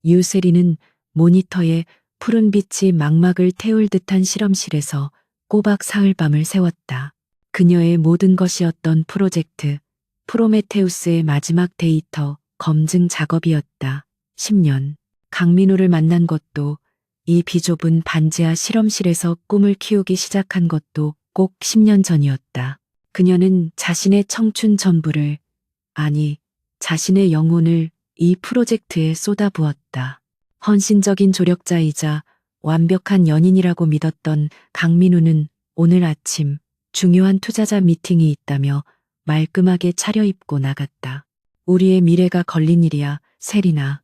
유세리는 모니터에 푸른 빛이 망막을 태울 듯한 실험실에서 꼬박 사흘밤을 세웠다. 그녀의 모든 것이었던 프로젝트, 프로메테우스의 마지막 데이터 검증 작업이었다. 10년. 강민우를 만난 것도, 이 비좁은 반지하 실험실에서 꿈을 키우기 시작한 것도 꼭 10년 전이었다. 그녀는 자신의 청춘 전부를, 아니, 자신의 영혼을 이 프로젝트에 쏟아부었다. 헌신적인 조력자이자 완벽한 연인이라고 믿었던 강민우는 오늘 아침 중요한 투자자 미팅이 있다며 말끔하게 차려입고 나갔다. 우리의 미래가 걸린 일이야, 세리나.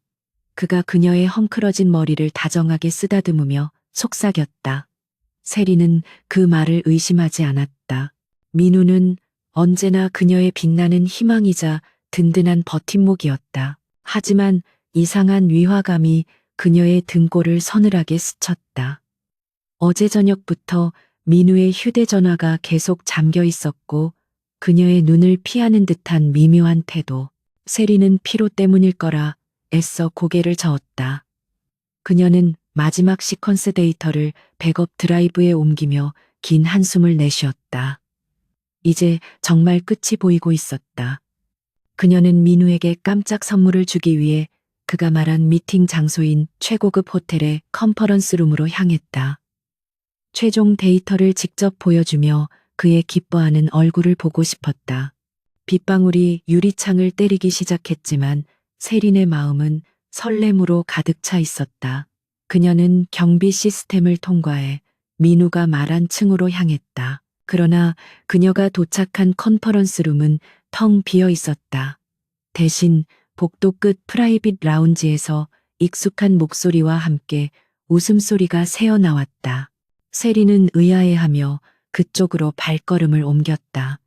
그가 그녀의 헝클어진 머리를 다정하게 쓰다듬으며 속삭였다. 세리는 그 말을 의심하지 않았다. 민우는 언제나 그녀의 빛나는 희망이자 든든한 버팀목이었다. 하지만 이상한 위화감이 그녀의 등골을 서늘하게 스쳤다. 어제 저녁부터 민우의 휴대전화가 계속 잠겨 있었고 그녀의 눈을 피하는 듯한 미묘한 태도. 세리는 피로 때문일 거라 애써 고개를 저었다. 그녀는 마지막 시퀀스 데이터를 백업 드라이브에 옮기며 긴 한숨을 내쉬었다. 이제 정말 끝이 보이고 있었다. 그녀는 민우에게 깜짝 선물을 주기 위해 그가 말한 미팅 장소인 최고급 호텔의 컨퍼런스룸으로 향했다. 최종 데이터를 직접 보여주며 그의 기뻐하는 얼굴을 보고 싶었다. 빗방울이 유리창을 때리기 시작했지만 세린의 마음은 설렘으로 가득 차 있었다. 그녀는 경비 시스템을 통과해 민우가 말한 층으로 향했다. 그러나 그녀가 도착한 컨퍼런스룸은 텅 비어 있었다. 대신 복도 끝 프라이빗 라운지에서 익숙한 목소리와 함께 웃음소리가 새어나왔다. 세리는 의아해하며 그쪽으로 발걸음을 옮겼다.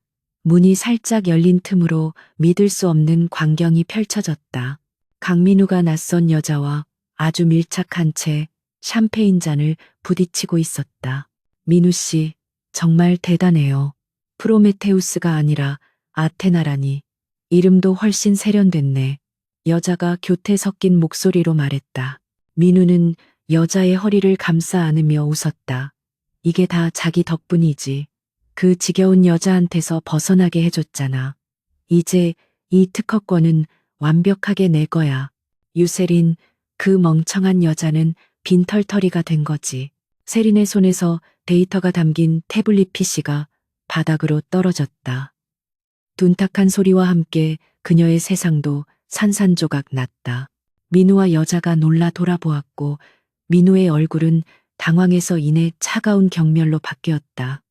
문이 살짝 열린 틈으로 믿을 수 없는 광경이 펼쳐졌다. 강민우가 낯선 여자와 아주 밀착한 채 샴페인 잔을 부딪히고 있었다. 민우 씨, 정말 대단해요. 프로메테우스가 아니라 아테나라니. 이름도 훨씬 세련됐네. 여자가 교태 섞인 목소리로 말했다. 민우는 여자의 허리를 감싸 안으며 웃었다. 이게 다 자기 덕분이지. 그 지겨운 여자한테서 벗어나게 해줬잖아. 이제 이 특허권은 완벽하게 내 거야. 유세린, 그 멍청한 여자는 빈털터리가 된 거지. 세린의 손에서 데이터가 담긴 태블릿 PC가 바닥으로 떨어졌다. 둔탁한 소리와 함께 그녀의 세상도 산산조각 났다. 민우와 여자가 놀라 돌아보았고 민우의 얼굴은 당황해서 인해 차가운 경멸로 바뀌었다.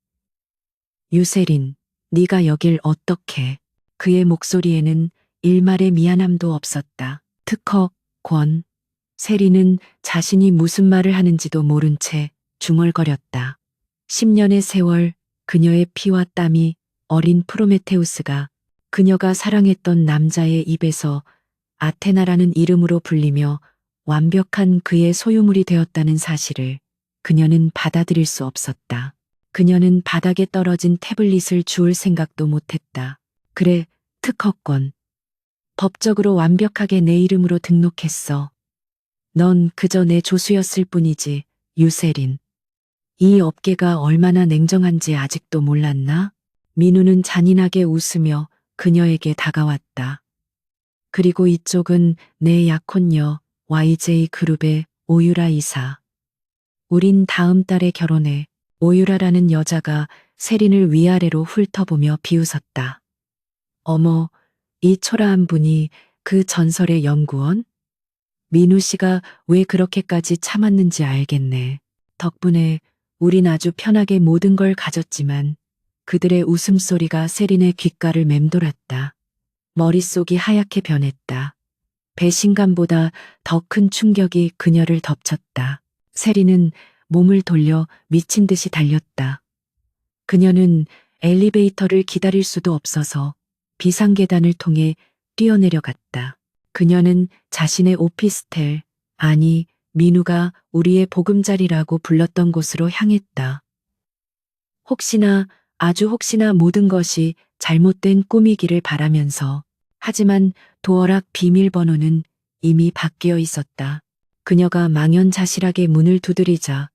유세린, 네가 여길 어떻게? 그의 목소리에는 일말의 미안함도 없었다. 특허, 권. 세린은 자신이 무슨 말을 하는지도 모른 채 중얼거렸다. 10년의 세월, 그녀의 피와 땀이 어린 프로메테우스가 그녀가 사랑했던 남자의 입에서 아테나라는 이름으로 불리며 완벽한 그의 소유물이 되었다는 사실을 그녀는 받아들일 수 없었다. 그녀는 바닥에 떨어진 태블릿을 주울 생각도 못했다. 그래, 특허권. 법적으로 완벽하게 내 이름으로 등록했어. 넌 그저 내 조수였을 뿐이지, 유세린. 이 업계가 얼마나 냉정한지 아직도 몰랐나? 민우는 잔인하게 웃으며 그녀에게 다가왔다. 그리고 이쪽은 내 약혼녀 YJ 그룹의 오유라 이사. 우린 다음 달에 결혼해. 오유라라는 여자가 세린을 위아래로 훑어보며 비웃었다. 어머, 이 초라한 분이 그 전설의 연구원? 민우 씨가 왜 그렇게까지 참았는지 알겠네. 덕분에 우린 아주 편하게 모든 걸 가졌지만 그들의 웃음소리가 세린의 귓가를 맴돌았다. 머릿속이 하얗게 변했다. 배신감보다 더 큰 충격이 그녀를 덮쳤다. 세린은 몸을 돌려 미친 듯이 달렸다. 그녀는 엘리베이터를 기다릴 수도 없어서 비상계단을 통해 뛰어내려갔다. 그녀는 자신의 오피스텔, 아니 민우가 우리의 보금자리라고 불렀던 곳으로 향했다. 혹시나, 아주 혹시나 모든 것이 잘못된 꿈이기를 바라면서. 하지만 도어락 비밀번호는 이미 바뀌어 있었다. 그녀가 망연자실하게 문을 두드리자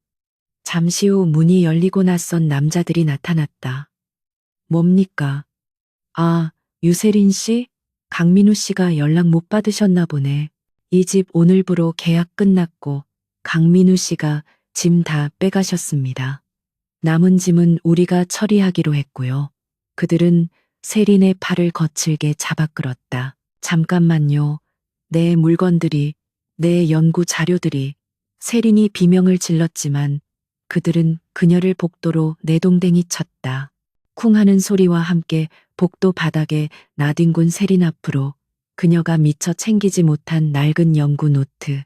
잠시 후 문이 열리고 낯선 남자들이 나타났다. 뭡니까? 아, 유세린 씨? 강민우 씨가 연락 못 받으셨나 보네. 이 집 오늘부로 계약 끝났고 강민우 씨가 짐 다 빼가셨습니다. 남은 짐은 우리가 처리하기로 했고요. 그들은 세린의 팔을 거칠게 잡아 끌었다. 잠깐만요. 내 물건들이, 내 연구 자료들이. 세린이 비명을 질렀지만 그들은 그녀를 복도로 내동댕이 쳤다. 쿵 하는 소리와 함께 복도 바닥에 나뒹군 세린 앞으로 그녀가 미처 챙기지 못한 낡은 연구 노트,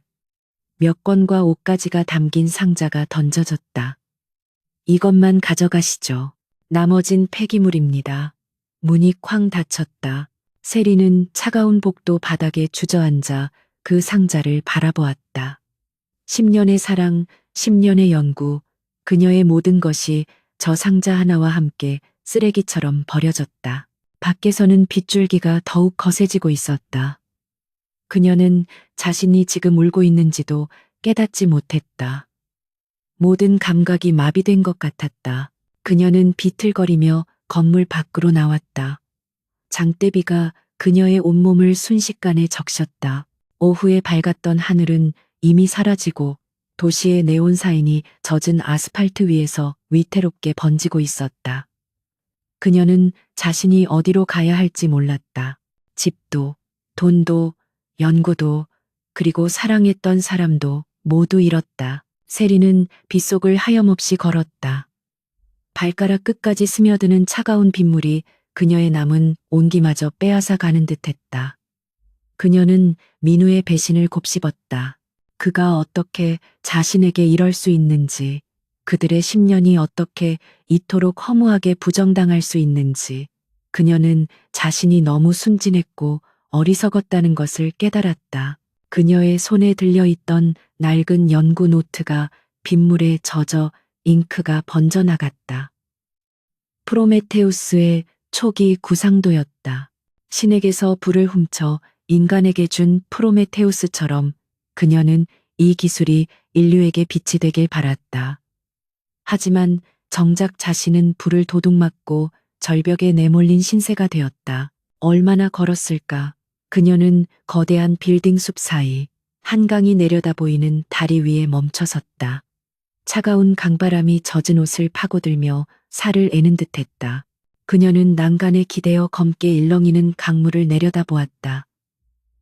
몇 권과 옷가지가 담긴 상자가 던져졌다. 이것만 가져가시죠. 나머진 폐기물입니다. 문이 쾅 닫혔다. 세리는 차가운 복도 바닥에 주저앉아 그 상자를 바라보았다. 10년의 사랑, 10년의 연구, 그녀의 모든 것이 저 상자 하나와 함께 쓰레기처럼 버려졌다. 밖에서는 빗줄기가 더욱 거세지고 있었다. 그녀는 자신이 지금 울고 있는지도 깨닫지 못했다. 모든 감각이 마비된 것 같았다. 그녀는 비틀거리며 건물 밖으로 나왔다. 장대비가 그녀의 온몸을 순식간에 적셨다. 오후에 밝았던 하늘은 이미 사라지고 도시의 네온 사인이 젖은 아스팔트 위에서 위태롭게 번지고 있었다. 그녀는 자신이 어디로 가야 할지 몰랐다. 집도, 돈도, 연구도, 그리고 사랑했던 사람도 모두 잃었다. 세리는 빗속을 하염없이 걸었다. 발가락 끝까지 스며드는 차가운 빗물이 그녀의 남은 온기마저 빼앗아 가는 듯했다. 그녀는 민우의 배신을 곱씹었다. 그가 어떻게 자신에게 이럴 수 있는지, 그들의 10년이 어떻게 이토록 허무하게 부정당할 수 있는지, 그녀는 자신이 너무 순진했고 어리석었다는 것을 깨달았다. 그녀의 손에 들려있던 낡은 연구 노트가 빗물에 젖어 잉크가 번져나갔다. 프로메테우스의 초기 구상도였다. 신에게서 불을 훔쳐 인간에게 준 프로메테우스처럼 그녀는 이 기술이 인류에게 빛이 되길 바랐다. 하지만 정작 자신은 불을 도둑맞고 절벽에 내몰린 신세가 되었다. 얼마나 걸었을까? 그녀는 거대한 빌딩 숲 사이 한강이 내려다 보이는 다리 위에 멈춰섰다. 차가운 강바람이 젖은 옷을 파고들며 살을 애는 듯했다. 그녀는 난간에 기대어 검게 일렁이는 강물을 내려다보았다.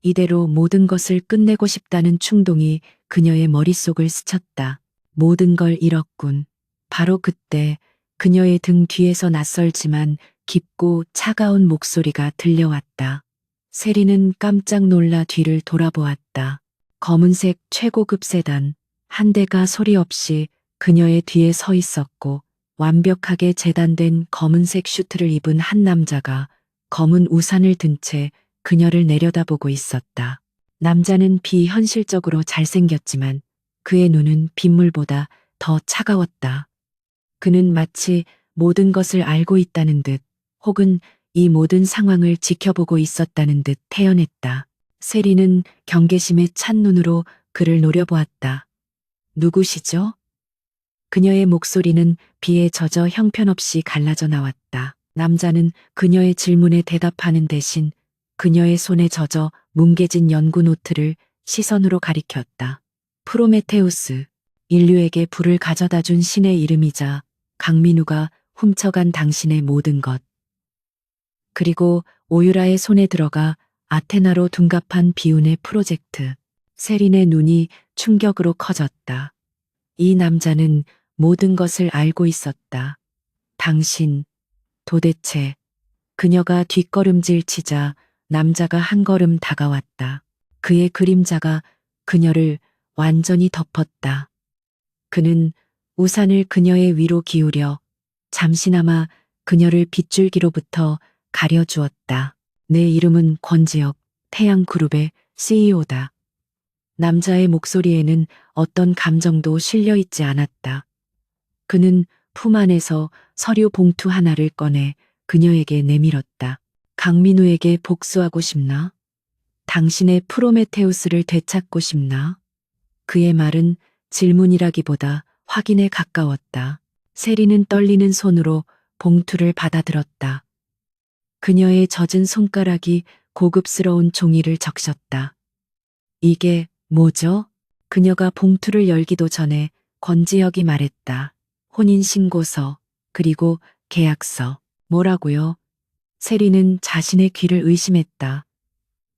이대로 모든 것을 끝내고 싶다는 충동이 그녀의 머릿속을 스쳤다. 모든 걸 잃었군. 바로 그때 그녀의 등 뒤에서 낯설지만 깊고 차가운 목소리가 들려왔다. 세리는 깜짝 놀라 뒤를 돌아보았다. 검은색 최고급 세단 한 대가 소리 없이 그녀의 뒤에 서 있었고 완벽하게 재단된 검은색 슈트를 입은 한 남자가 검은 우산을 든 채 그녀를 내려다보고 있었다. 남자는 비현실적으로 잘생겼지만 그의 눈은 빗물보다 더 차가웠다. 그는 마치 모든 것을 알고 있다는 듯 혹은 이 모든 상황을 지켜보고 있었다는 듯 태연했다. 세리는 경계심에 찬 눈으로 그를 노려보았다. 누구시죠? 그녀의 목소리는 비에 젖어 형편없이 갈라져 나왔다. 남자는 그녀의 질문에 대답하는 대신 그녀의 손에 젖어 뭉개진 연구 노트를 시선으로 가리켰다. 프로메테우스, 인류에게 불을 가져다 준 신의 이름이자 강민우가 훔쳐간 당신의 모든 것. 그리고 오유라의 손에 들어가 아테나로 둔갑한 비운의 프로젝트. 세린의 눈이 충격으로 커졌다. 이 남자는 모든 것을 알고 있었다. 당신, 도대체. 그녀가 뒷걸음질 치자 남자가 한 걸음 다가왔다. 그의 그림자가 그녀를 완전히 덮었다. 그는 우산을 그녀의 위로 기울여 잠시나마 그녀를 빗줄기로부터 가려주었다. 내 이름은 권지혁, 태양그룹의 CEO다. 남자의 목소리에는 어떤 감정도 실려 있지 않았다. 그는 품 안에서 서류 봉투 하나를 꺼내 그녀에게 내밀었다. 강민우에게 복수하고 싶나? 당신의 프로메테우스를 되찾고 싶나? 그의 말은 질문이라기보다 확인에 가까웠다. 세리는 떨리는 손으로 봉투를 받아들었다. 그녀의 젖은 손가락이 고급스러운 종이를 적셨다. 이게 뭐죠? 그녀가 봉투를 열기도 전에 권지혁이 말했다. 혼인신고서, 그리고 계약서. 뭐라고요? 세리는 자신의 귀를 의심했다.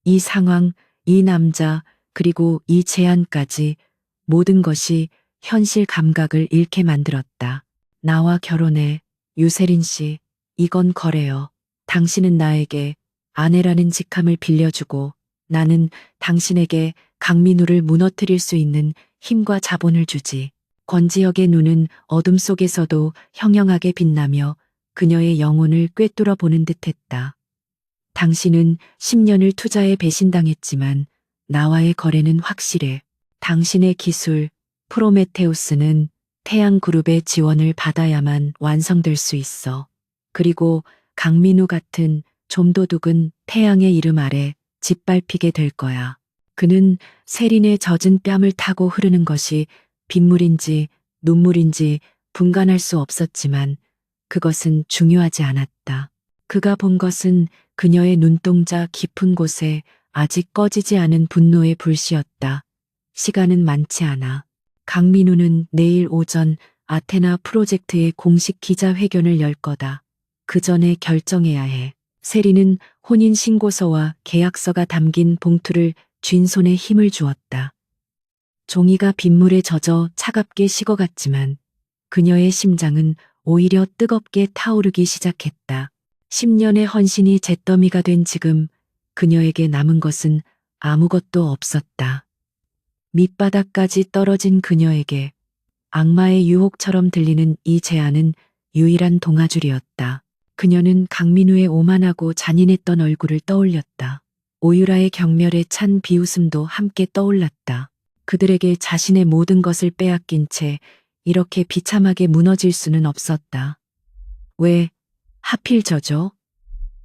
이 상황, 이 남자, 그리고 이 제안까지 모든 것이 현실 감각을 잃게 만들었다. 나와 결혼해, 유세린 씨. 이건 거래요. 당신은 나에게 아내라는 직함을 빌려주고 나는 당신에게 강민우를 무너뜨릴 수 있는 힘과 자본을 주지. 권지혁의 눈은 어둠 속에서도 형형하게 빛나며 그녀의 영혼을 꿰뚫어 보는 듯했다. 당신은 10년을 투자에 배신당했지만 나와의 거래는 확실해. 당신의 기술, 프로메테우스는 태양그룹의 지원을 받아야만 완성될 수 있어. 그리고 강민우 같은 좀도둑은 태양의 이름 아래 짓밟히게 될 거야. 그는 세린의 젖은 뺨을 타고 흐르는 것이 빗물인지 눈물인지 분간할 수 없었지만 그것은 중요하지 않았다. 그가 본 것은 그녀의 눈동자 깊은 곳에 아직 꺼지지 않은 분노의 불씨였다. 시간은 많지 않아. 강민우는 내일 오전 아테나 프로젝트의 공식 기자회견을 열 거다. 그 전에 결정해야 해. 세리는 혼인신고서와 계약서가 담긴 봉투를 쥔 손에 힘을 주었다. 종이가 빗물에 젖어 차갑게 식어갔지만 그녀의 심장은 오히려 뜨겁게 타오르기 시작했다. 10년의 헌신이 잿더미가 된 지금 그녀에게 남은 것은 아무것도 없었다. 밑바닥까지 떨어진 그녀에게 악마의 유혹처럼 들리는 이 제안은 유일한 동아줄이었다. 그녀는 강민우의 오만하고 잔인했던 얼굴을 떠올렸다. 오유라의 경멸에 찬 비웃음도 함께 떠올랐다. 그들에게 자신의 모든 것을 빼앗긴 채 이렇게 비참하게 무너질 수는 없었다. 왜 하필 저죠?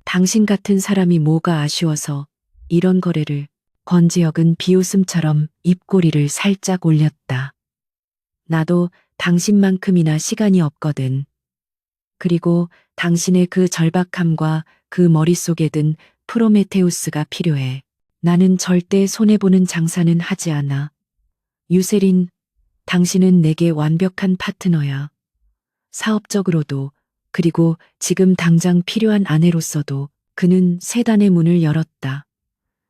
당신 같은 사람이 뭐가 아쉬워서 이런 거래를. 권지혁은 비웃음처럼 입꼬리를 살짝 올렸다. 나도 당신만큼이나 시간이 없거든. 그리고 당신의 그 절박함과 그 머릿속에 든 프로메테우스가 필요해. 나는 절대 손해보는 장사는 하지 않아. 유세린, 당신은 내게 완벽한 파트너야. 사업적으로도, 그리고 지금 당장 필요한 아내로서도. 그는 세단의 문을 열었다.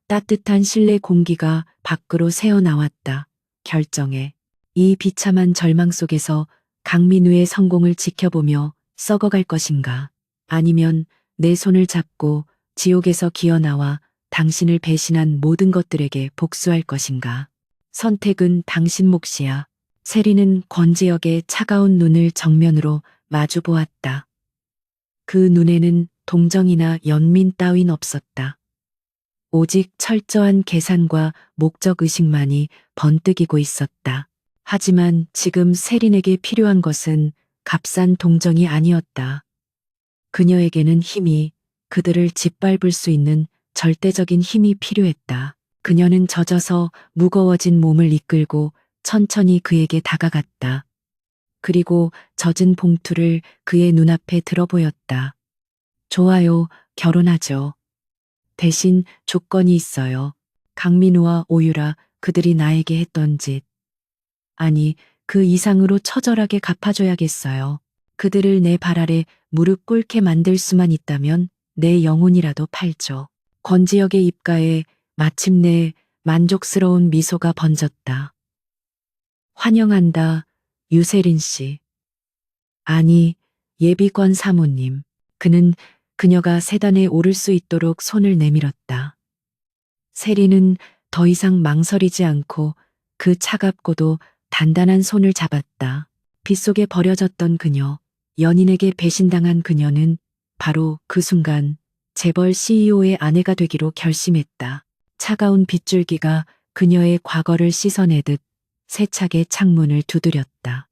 따뜻한 실내 공기가 밖으로 새어나왔다. 결정해. 이 비참한 절망 속에서 강민우의 성공을 지켜보며 썩어갈 것인가? 아니면 내 손을 잡고 지옥에서 기어나와 당신을 배신한 모든 것들에게 복수할 것인가? 선택은 당신 몫이야. 세리는 권지혁의 차가운 눈을 정면으로 마주 보았다. 그 눈에는 동정이나 연민 따윈 없었다. 오직 철저한 계산과 목적의식만이 번뜩이고 있었다. 하지만 지금 세린에게 필요한 것은 값싼 동정이 아니었다. 그녀에게는 힘이, 그들을 짓밟을 수 있는 절대적인 힘이 필요했다. 그녀는 젖어서 무거워진 몸을 이끌고 천천히 그에게 다가갔다. 그리고 젖은 봉투를 그의 눈앞에 들어보였다. 좋아요, 결혼하죠. 대신 조건이 있어요. 강민우와 오유라, 그들이 나에게 했던 짓. 아니, 그 이상으로 처절하게 갚아줘야겠어요. 그들을 내 발 아래 무릎 꿇게 만들 수만 있다면 내 영혼이라도 팔죠. 권지혁의 입가에 마침내 만족스러운 미소가 번졌다. 환영한다, 유세린 씨. 아니, 예비권 사모님. 그는 그녀가 세단에 오를 수 있도록 손을 내밀었다. 세리는 더 이상 망설이지 않고 그 차갑고도 단단한 손을 잡았다. 빗속에 버려졌던 그녀, 연인에게 배신당한 그녀는 바로 그 순간 재벌 CEO의 아내가 되기로 결심했다. 차가운 빗줄기가 그녀의 과거를 씻어내듯 세차게 창문을 두드렸다.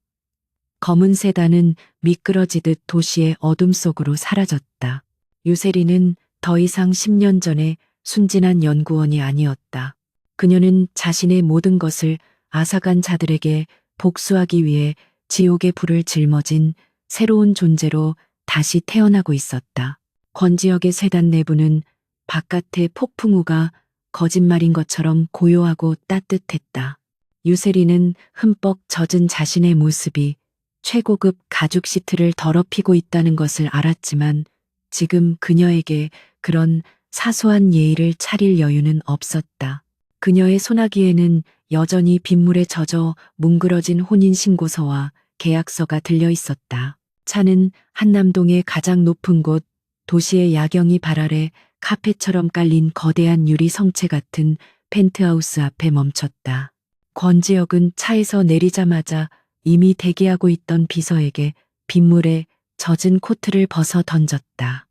검은 세단은 미끄러지듯 도시의 어둠 속으로 사라졌다. 유세리는 더 이상 10년 전의 순진한 연구원이 아니었다. 그녀는 자신의 모든 것을 앗아간 자들에게 복수하기 위해 지옥의 불을 짊어진 새로운 존재로 다시 태어나고 있었다. 권지혁의 세단 내부는 바깥의 폭풍우가 거짓말인 것처럼 고요하고 따뜻했다. 유세리는 흠뻑 젖은 자신의 모습이 최고급 가죽 시트를 더럽히고 있다는 것을 알았지만 지금 그녀에게 그런 사소한 예의를 차릴 여유는 없었다. 그녀의 소나기에는 여전히 빗물에 젖어 뭉그러진 혼인신고서와 계약서가 들려 있었다. 차는 한남동의 가장 높은 곳, 도시의 야경이 발 아래 카펫처럼 깔린 거대한 유리 성체 같은 펜트하우스 앞에 멈췄다. 권지혁은 차에서 내리자마자 이미 대기하고 있던 비서에게 빗물에 젖은 코트를 벗어 던졌다.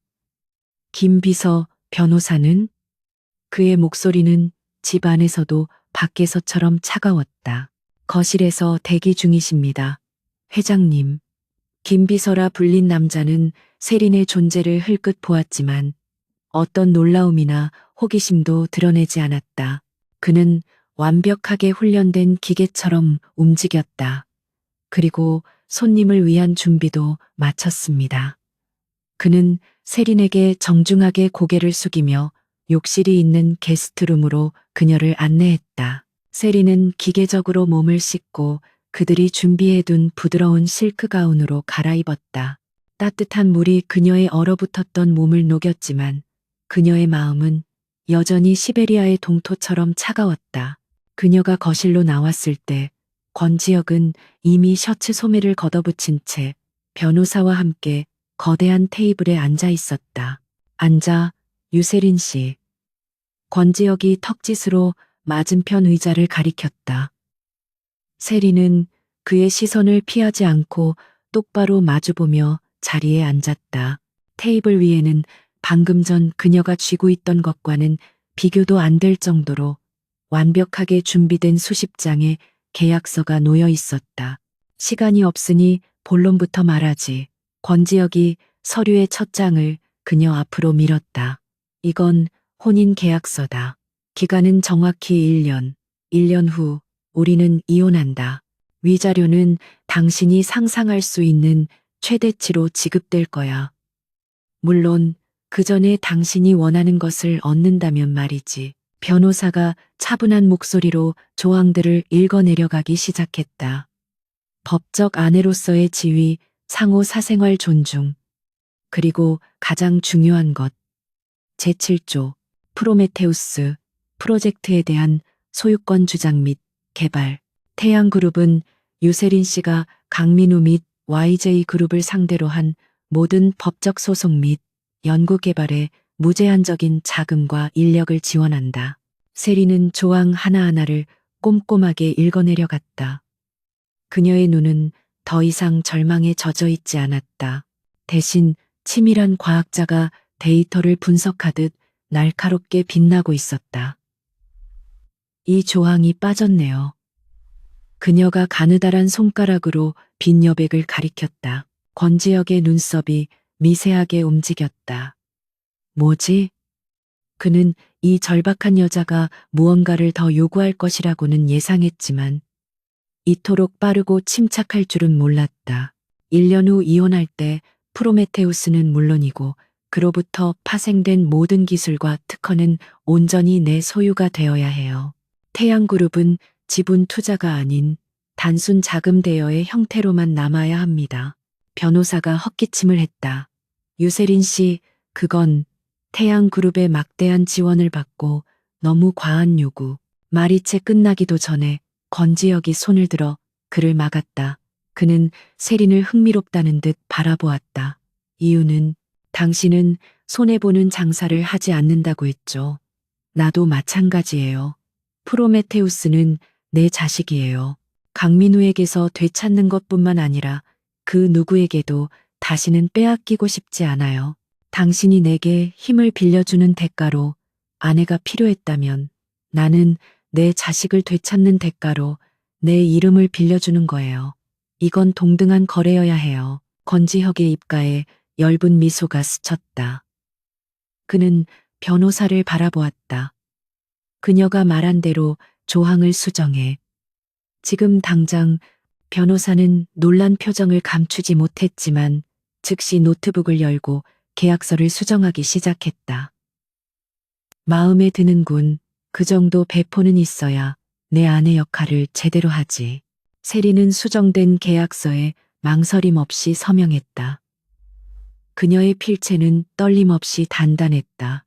김 비서 변호사는? 그의 목소리는 집 안에서도 밖에서처럼 차가웠다. 거실에서 대기 중이십니다. 회장님. 김 비서라 불린 남자는 세린의 존재를 흘끗 보았지만 어떤 놀라움이나 호기심도 드러내지 않았다. 그는 완벽하게 훈련된 기계처럼 움직였다. 그리고 손님을 위한 준비도 마쳤습니다. 그는 세린에게 정중하게 고개를 숙이며 욕실이 있는 게스트룸으로 그녀를 안내했다. 세린은 기계적으로 몸을 씻고 그들이 준비해둔 부드러운 실크 가운으로 갈아입었다. 따뜻한 물이 그녀의 얼어붙었던 몸을 녹였지만 그녀의 마음은 여전히 시베리아의 동토처럼 차가웠다. 그녀가 거실로 나왔을 때 권지혁은 이미 셔츠 소매를 걷어붙인 채 변호사와 함께 거대한 테이블에 앉아 있었다. 앉아, 유세린 씨. 권지혁이 턱짓으로 맞은편 의자를 가리켰다. 세린은 그의 시선을 피하지 않고 똑바로 마주보며 자리에 앉았다. 테이블 위에는 방금 전 그녀가 쥐고 있던 것과는 비교도 안 될 정도로 완벽하게 준비된 수십 장의 계약서가 놓여 있었다. 시간이 없으니 본론부터 말하지. 권지혁이 서류의 첫 장을 그녀 앞으로 밀었다. 이건 혼인 계약서다. 기간은 정확히 1년. 1년 후 우리는 이혼한다. 위자료는 당신이 상상할 수 있는 최대치로 지급될 거야. 물론 그 전에 당신이 원하는 것을 얻는다면 말이지. 변호사가 차분한 목소리로 조항들을 읽어내려가기 시작했다. 법적 아내로서의 지위, 상호 사생활 존중, 그리고 가장 중요한 것. 제7조, 프로메테우스, 프로젝트에 대한 소유권 주장 및 개발. 태양그룹은 유세린 씨가 강민우 및 YJ그룹을 상대로 한 모든 법적 소송 및 연구 개발에 무제한적인 자금과 인력을 지원한다. 세린은 조항 하나하나를 꼼꼼하게 읽어내려갔다. 그녀의 눈은 더 이상 절망에 젖어 있지 않았다. 대신 치밀한 과학자가 데이터를 분석하듯 날카롭게 빛나고 있었다. 이 조항이 빠졌네요. 그녀가 가느다란 손가락으로 빈 여백을 가리켰다. 권지혁의 눈썹이 미세하게 움직였다. 뭐지? 그는 이 절박한 여자가 무언가를 더 요구할 것이라고는 예상했지만 이토록 빠르고 침착할 줄은 몰랐다. 1년 후 이혼할 때 프로메테우스는 물론이고 그로부터 파생된 모든 기술과 특허는 온전히 내 소유가 되어야 해요. 태양그룹은 지분 투자가 아닌 단순 자금 대여의 형태로만 남아야 합니다. 변호사가 헛기침을 했다. 유세린 씨, 그건 태양그룹의 막대한 지원을 받고 너무 과한 요구. 말이 채 끝나기도 전에 권지혁이 손을 들어 그를 막았다. 그는 세린을 흥미롭다는 듯 바라보았다. 이유는 당신은 손해보는 장사를 하지 않는다고 했죠. 나도 마찬가지예요. 프로메테우스는 내 자식이에요. 강민우에게서 되찾는 것뿐만 아니라 그 누구에게도 다시는 빼앗기고 싶지 않아요. 당신이 내게 힘을 빌려주는 대가로 아내가 필요했다면 나는 내 자식을 되찾는 대가로 내 이름을 빌려주는 거예요. 이건 동등한 거래여야 해요. 권지혁의 입가에 엷은 미소가 스쳤다. 그는 변호사를 바라보았다. 그녀가 말한 대로 조항을 수정해 지금 당장. 변호사는 놀란 표정을 감추지 못했지만 즉시 노트북을 열고 계약서를 수정하기 시작했다. 마음에 드는군. 그 정도 배포는 있어야 내 아내 역할을 제대로 하지. 세리는 수정된 계약서에 망설임 없이 서명했다. 그녀의 필체는 떨림 없이 단단했다.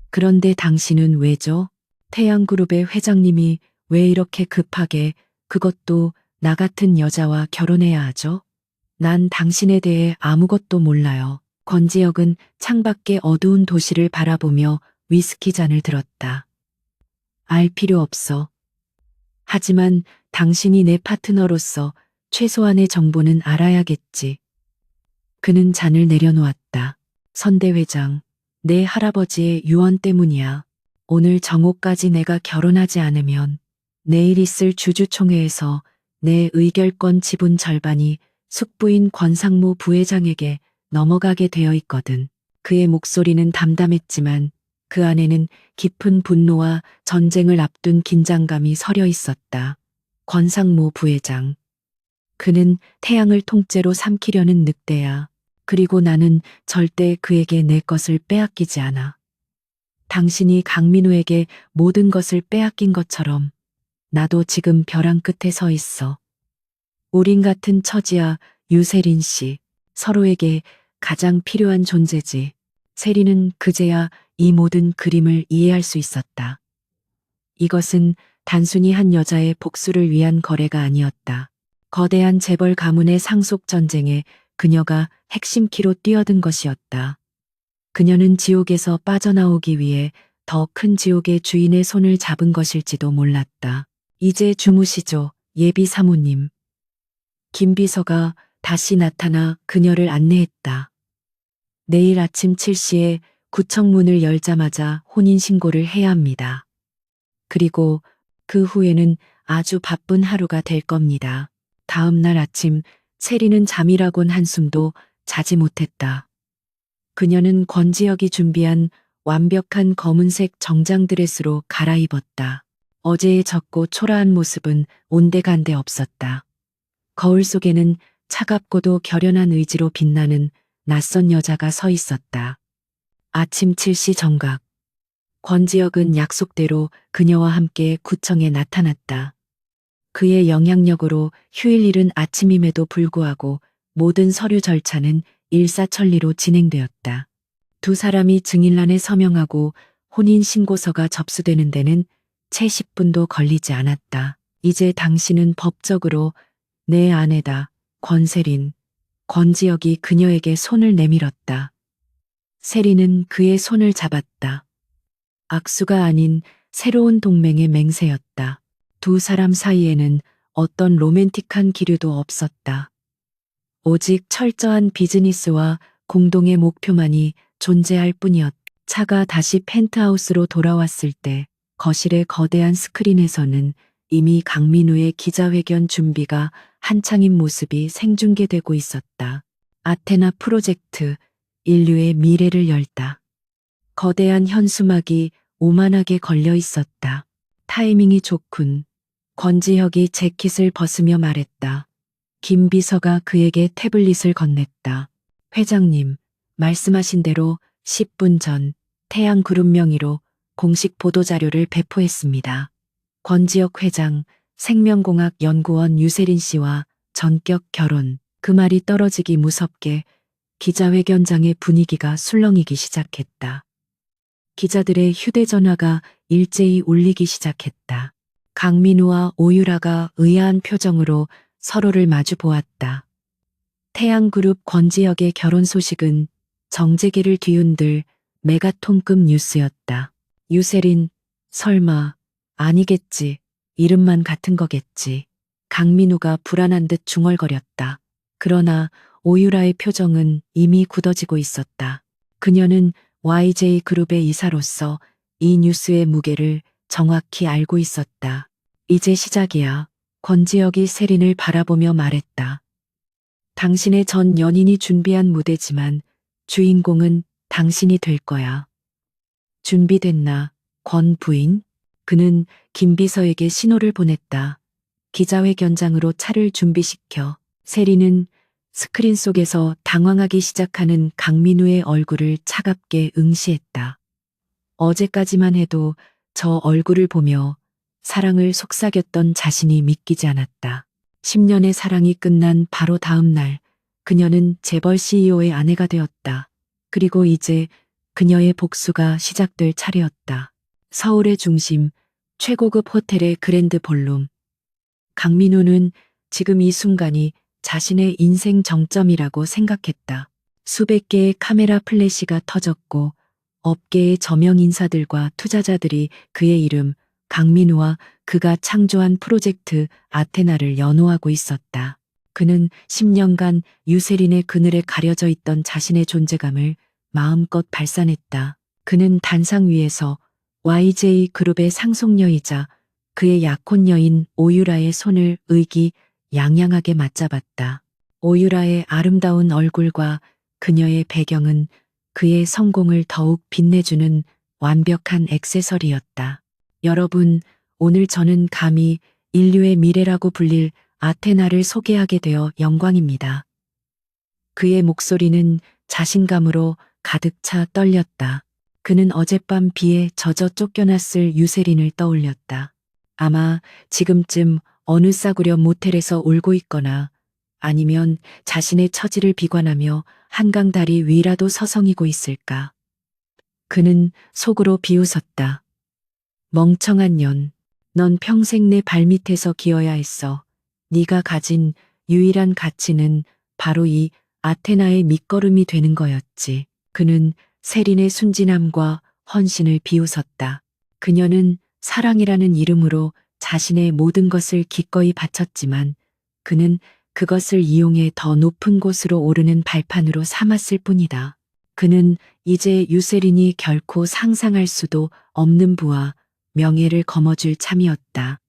그런데 당신은 왜죠? 태양그룹의 회장님이 왜 이렇게 급하게, 그것도 나 같은 여자와 결혼해야 하죠? 난 당신에 대해 아무것도 몰라요. 권지혁은 창밖의 어두운 도시를 바라보며 위스키 잔을 들었다. 알 필요 없어. 하지만 당신이 내 파트너로서 최소한의 정보는 알아야겠지. 그는 잔을 내려놓았다. 선대 회장, 내 할아버지의 유언 때문이야. 오늘 정오까지 내가 결혼하지 않으면 내일 있을 주주총회에서 내 의결권 지분 절반이 숙부인 권상무 부회장에게 넘어가게 되어 있거든. 그의 목소리는 담담했지만 그 안에는 깊은 분노와 전쟁을 앞둔 긴장감이 서려 있었다. 권상무 부회장. 그는 태양을 통째로 삼키려는 늑대야. 그리고 나는 절대 그에게 내 것을 빼앗기지 않아. 당신이 강민우에게 모든 것을 빼앗긴 것처럼 나도 지금 벼랑 끝에 서 있어. 우린 같은 처지야, 유세린 씨. 서로에게 가장 필요한 존재지. 세리는 그제야 이 모든 그림을 이해할 수 있었다. 이것은 단순히 한 여자의 복수를 위한 거래가 아니었다. 거대한 재벌 가문의 상속 전쟁에 그녀가 핵심 키로 뛰어든 것이었다. 그녀는 지옥에서 빠져나오기 위해 더 큰 지옥의 주인의 손을 잡은 것일지도 몰랐다. 이제 주무시죠, 예비 사모님. 김 비서가 다시 나타나 그녀를 안내했다. 내일 아침 7시에 구청 문을 열자마자 혼인신고를 해야 합니다. 그리고 그 후에는 아주 바쁜 하루가 될 겁니다. 다음 날 아침 세리는 잠이라곤 한숨도 자지 못했다. 그녀는 권지혁이 준비한 완벽한 검은색 정장 드레스로 갈아입었다. 어제의 적고 초라한 모습은 온데간데 없었다. 거울 속에는 차갑고도 결연한 의지로 빛나는 낯선 여자가 서 있었다. 아침 7시 정각. 권지혁은 약속대로 그녀와 함께 구청에 나타났다. 그의 영향력으로 휴일일은 아침임에도 불구하고 모든 서류 절차는 일사천리로 진행되었다. 두 사람이 증인란에 서명하고 혼인신고서가 접수되는 데는 채 10분도 걸리지 않았다. 이제 당신은 법적으로 내 아내다, 권세린. 권지혁이 그녀에게 손을 내밀었다. 세리는 그의 손을 잡았다. 악수가 아닌 새로운 동맹의 맹세였다. 두 사람 사이에는 어떤 로맨틱한 기류도 없었다. 오직 철저한 비즈니스와 공동의 목표만이 존재할 뿐이었다. 차가 다시 펜트하우스로 돌아왔을 때 거실의 거대한 스크린에서는 이미 강민우의 기자회견 준비가 한창인 모습이 생중계되고 있었다. 아테나 프로젝트, 인류의 미래를 열다. 거대한 현수막이 오만하게 걸려 있었다. 타이밍이 좋군. 권지혁이 재킷을 벗으며 말했다. 김 비서가 그에게 태블릿을 건넸다. 회장님, 말씀하신 대로 10분 전 태양그룹 명의로 공식 보도자료를 배포했습니다. 권지혁 회장, 생명공학연구원 유세린 씨와 전격 결혼. 그 말이 떨어지기 무섭게 기자회견장의 분위기가 술렁이기 시작했다. 기자들의 휴대전화가 일제히 울리기 시작했다. 강민우와 오유라가 의아한 표정으로 서로를 마주 보았다. 태양그룹 권지혁의 결혼 소식은 정재계를 뒤흔들 메가톤급 뉴스였다. 유세린, 설마, 아니겠지. 이름만 같은 거겠지. 강민우가 불안한 듯 중얼거렸다. 그러나 오유라의 표정은 이미 굳어지고 있었다. 그녀는 YJ그룹의 이사로서 이 뉴스의 무게를 정확히 알고 있었다. 이제 시작이야. 권지혁이 세린을 바라보며 말했다. 당신의 전 연인이 준비한 무대지만 주인공은 당신이 될 거야. 준비됐나, 권 부인? 그는 김 비서에게 신호를 보냈다. 기자회견장으로 차를 준비시켜 세리는 스크린 속에서 당황하기 시작하는 강민우의 얼굴을 차갑게 응시했다. 어제까지만 해도 저 얼굴을 보며 사랑을 속삭였던 자신이 믿기지 않았다. 10년의 사랑이 끝난 바로 다음 날 그녀는 재벌 CEO의 아내가 되었다. 그리고 이제 그녀의 복수가 시작될 차례였다. 서울의 중심, 최고급 호텔의 그랜드 볼룸. 강민우는 지금 이 순간이 자신의 인생 정점이라고 생각했다. 수백 개의 카메라 플래시가 터졌고 업계의 저명 인사들과 투자자들이 그의 이름, 강민우와 그가 창조한 프로젝트 아테나를 연호하고 있었다. 그는 10년간 유세린의 그늘에 가려져 있던 자신의 존재감을 마음껏 발산했다. 그는 단상 위에서 YJ 그룹의 상속녀이자 그의 약혼녀인 오유라의 손을 의기양양하게 맞잡았다. 오유라의 아름다운 얼굴과 그녀의 배경은 그의 성공을 더욱 빛내주는 완벽한 액세서리였다. 여러분, 오늘 저는 감히 인류의 미래라고 불릴 아테나를 소개하게 되어 영광입니다. 그의 목소리는 자신감으로 가득 차 떨렸다. 그는 어젯밤 비에 젖어 쫓겨났을 유세린을 떠올렸다. 아마 지금쯤 어느 싸구려 모텔에서 울고 있거나 아니면 자신의 처지를 비관하며 한강 다리 위라도 서성이고 있을까. 그는 속으로 비웃었다. 멍청한 년, 넌 평생 내 발밑에서 기어야 했어. 네가 가진 유일한 가치는 바로 이 아테나의 밑거름이 되는 거였지. 그는 세린의 순진함과 헌신을 비웃었다. 그녀는 사랑이라는 이름으로 자신의 모든 것을 기꺼이 바쳤지만 그는 그것을 이용해 더 높은 곳으로 오르는 발판으로 삼았을 뿐이다. 그는 이제 유세린이 결코 상상할 수도 없는 부와 명예를 거머쥘 참이었다.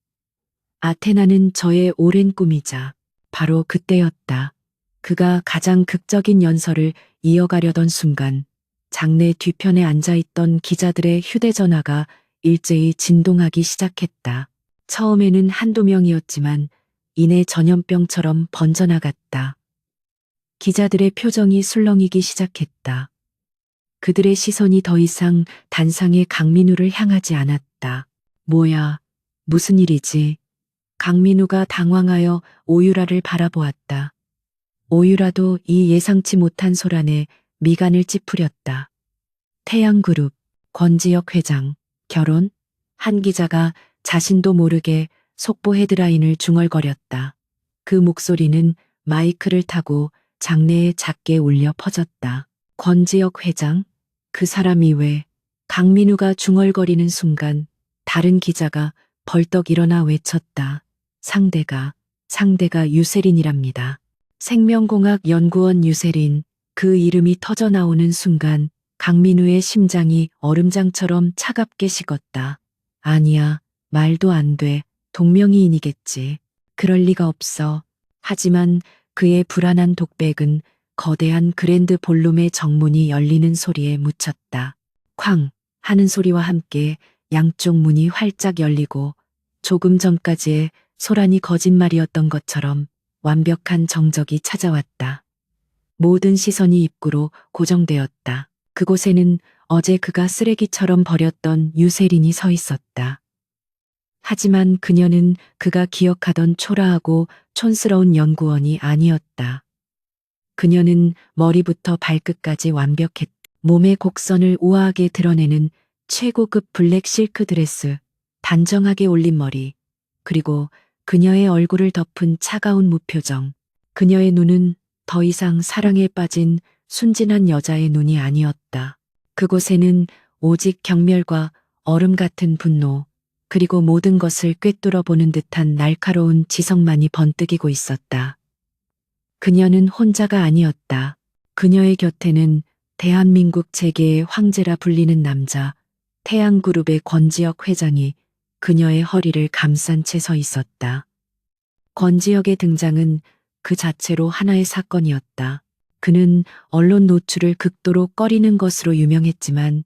아테나는 저의 오랜 꿈이자 바로 그때였다. 그가 가장 극적인 연설을 이어가려던 순간 장내 뒤편에 앉아있던 기자들의 휴대전화가 일제히 진동하기 시작했다. 처음에는 한두 명이었지만 이내 전염병처럼 번져나갔다. 기자들의 표정이 술렁이기 시작했다. 그들의 시선이 더 이상 단상의 강민우를 향하지 않았다. 뭐야, 무슨 일이지? 강민우가 당황하여 오유라를 바라보았다. 오유라도 이 예상치 못한 소란에 미간을 찌푸렸다. 태양그룹, 권지혁 회장, 결혼? 한 기자가 자신도 모르게 속보 헤드라인을 중얼거렸다. 그 목소리는 마이크를 타고 장내에 작게 울려 퍼졌다. 권지혁 회장? 그 사람이 왜? 강민우가 중얼거리는 순간 다른 기자가 벌떡 일어나 외쳤다. 상대가 유세린이랍니다. 생명공학 연구원 유세린, 그 이름이 터져 나오는 순간 강민우의 심장이 얼음장처럼 차갑게 식었다. 아니야, 말도 안 돼. 동명이인이겠지. 그럴 리가 없어. 하지만 그의 불안한 독백은 거대한 그랜드 볼룸의 정문이 열리는 소리에 묻혔다. 쾅 하는 소리와 함께 양쪽 문이 활짝 열리고 조금 전까지의 소란이 거짓말이었던 것처럼 완벽한 정적이 찾아왔다. 모든 시선이 입구로 고정되었다. 그곳에는 어제 그가 쓰레기처럼 버렸던 유세린이 서 있었다. 하지만 그녀는 그가 기억하던 초라하고 촌스러운 연구원이 아니었다. 그녀는 머리부터 발끝까지 완벽했다. 몸의 곡선을 우아하게 드러내는 최고급 블랙 실크 드레스, 단정하게 올린 머리, 그리고 그녀의 얼굴을 덮은 차가운 무표정. 그녀의 눈은 더 이상 사랑에 빠진 순진한 여자의 눈이 아니었다. 그곳에는 오직 경멸과 얼음 같은 분노, 그리고 모든 것을 꿰뚫어 보는 듯한 날카로운 지성만이 번뜩이고 있었다. 그녀는 혼자가 아니었다. 그녀의 곁에는 대한민국 재계의 황제라 불리는 남자, 태양그룹의 권지혁 회장이 그녀의 허리를 감싼 채 서 있었다. 권지혁의 등장은 그 자체로 하나의 사건이었다. 그는 언론 노출을 극도로 꺼리는 것으로 유명했지만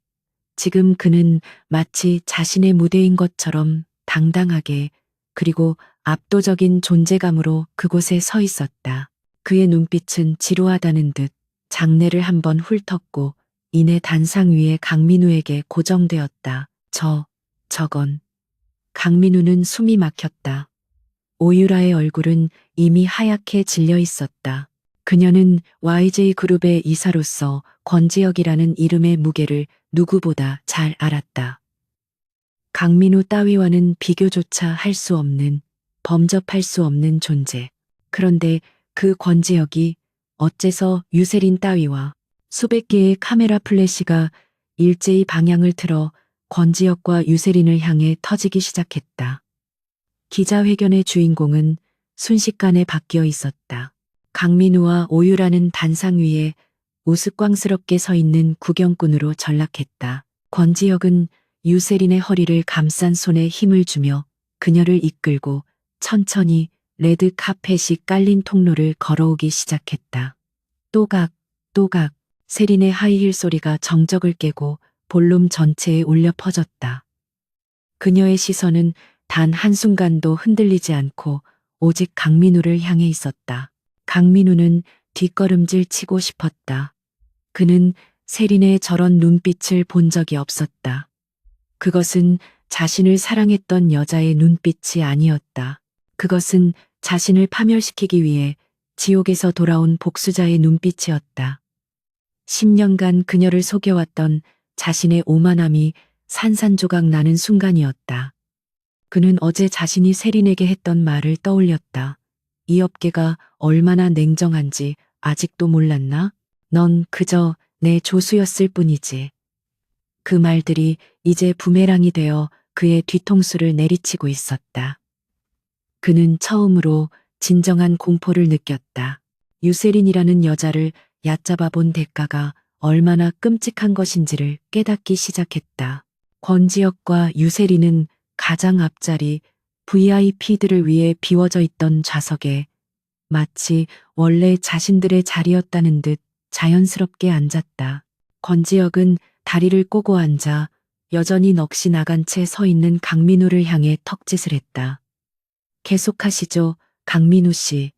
지금 그는 마치 자신의 무대인 것처럼 당당하게 그리고 압도적인 존재감으로 그곳에 서 있었다. 그의 눈빛은 지루하다는 듯 장내를 한번 훑었고 이내 단상 위에 강민우에게 고정되었다. 저건. 강민우는 숨이 막혔다. 오유라의 얼굴은 이미 하얗게 질려 있었다. 그녀는 YJ그룹의 이사로서 권지혁이라는 이름의 무게를 누구보다 잘 알았다. 강민우 따위와는 비교조차 할 수 없는, 범접할 수 없는 존재. 그런데 그 권지혁이 어째서 유세린 따위와 수백 개의 카메라 플래시가 일제히 방향을 틀어 권지혁과 유세린을 향해 터지기 시작했다. 기자회견의 주인공은 순식간에 바뀌어 있었다. 강민우와 오유라는 단상 위에 우스꽝스럽게 서 있는 구경꾼으로 전락했다. 권지혁은 유세린의 허리를 감싼 손에 힘을 주며 그녀를 이끌고 천천히 레드 카펫이 깔린 통로를 걸어오기 시작했다. 또각, 또각, 세린의 하이힐 소리가 정적을 깨고 볼룸 전체에 울려 퍼졌다. 그녀의 시선은 단 한순간도 흔들리지 않고 오직 강민우를 향해 있었다. 강민우는 뒷걸음질 치고 싶었다. 그는 세린의 저런 눈빛을 본 적이 없었다. 그것은 자신을 사랑했던 여자의 눈빛이 아니었다. 그것은 자신을 파멸시키기 위해 지옥에서 돌아온 복수자의 눈빛이었다. 10년간 그녀를 속여왔던 자신의 오만함이 산산조각 나는 순간이었다. 그는 어제 자신이 세린에게 했던 말을 떠올렸다. 이 업계가 얼마나 냉정한지 아직도 몰랐나? 넌 그저 내 조수였을 뿐이지. 그 말들이 이제 부메랑이 되어 그의 뒤통수를 내리치고 있었다. 그는 처음으로 진정한 공포를 느꼈다. 유세린이라는 여자를 얕잡아 본 대가가 얼마나 끔찍한 것인지를 깨닫기 시작했다. 권지혁과 유세린은 가장 앞자리 VIP들을 위해 비워져 있던 좌석에 마치 원래 자신들의 자리였다는 듯 자연스럽게 앉았다. 권지혁은 다리를 꼬고 앉아 여전히 넋이 나간 채 서 있는 강민우를 향해 턱짓을 했다. 계속하시죠, 강민우 씨.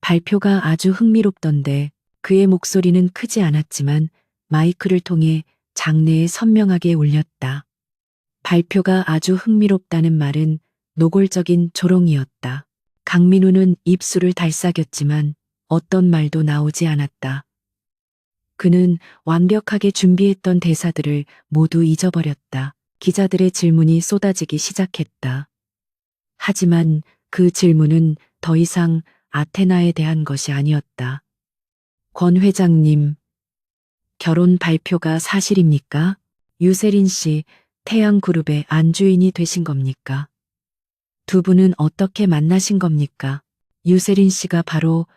발표가 아주 흥미롭던데 그의 목소리는 크지 않았지만 마이크를 통해 장내에 선명하게 울렸다. 발표가 아주 흥미롭다는 말은 노골적인 조롱이었다. 강민우는 입술을 달싹였지만 어떤 말도 나오지 않았다. 그는 완벽하게 준비했던 대사들을 모두 잊어버렸다. 기자들의 질문이 쏟아지기 시작했다. 하지만 그 질문은 더 이상 아테나에 대한 것이 아니었다. 권 회장님, 결혼 발표가 사실입니까? 유세린 씨, 태양그룹의 안주인이 되신 겁니까? 두 분은 어떻게 만나신 겁니까? 유세린 씨가 바로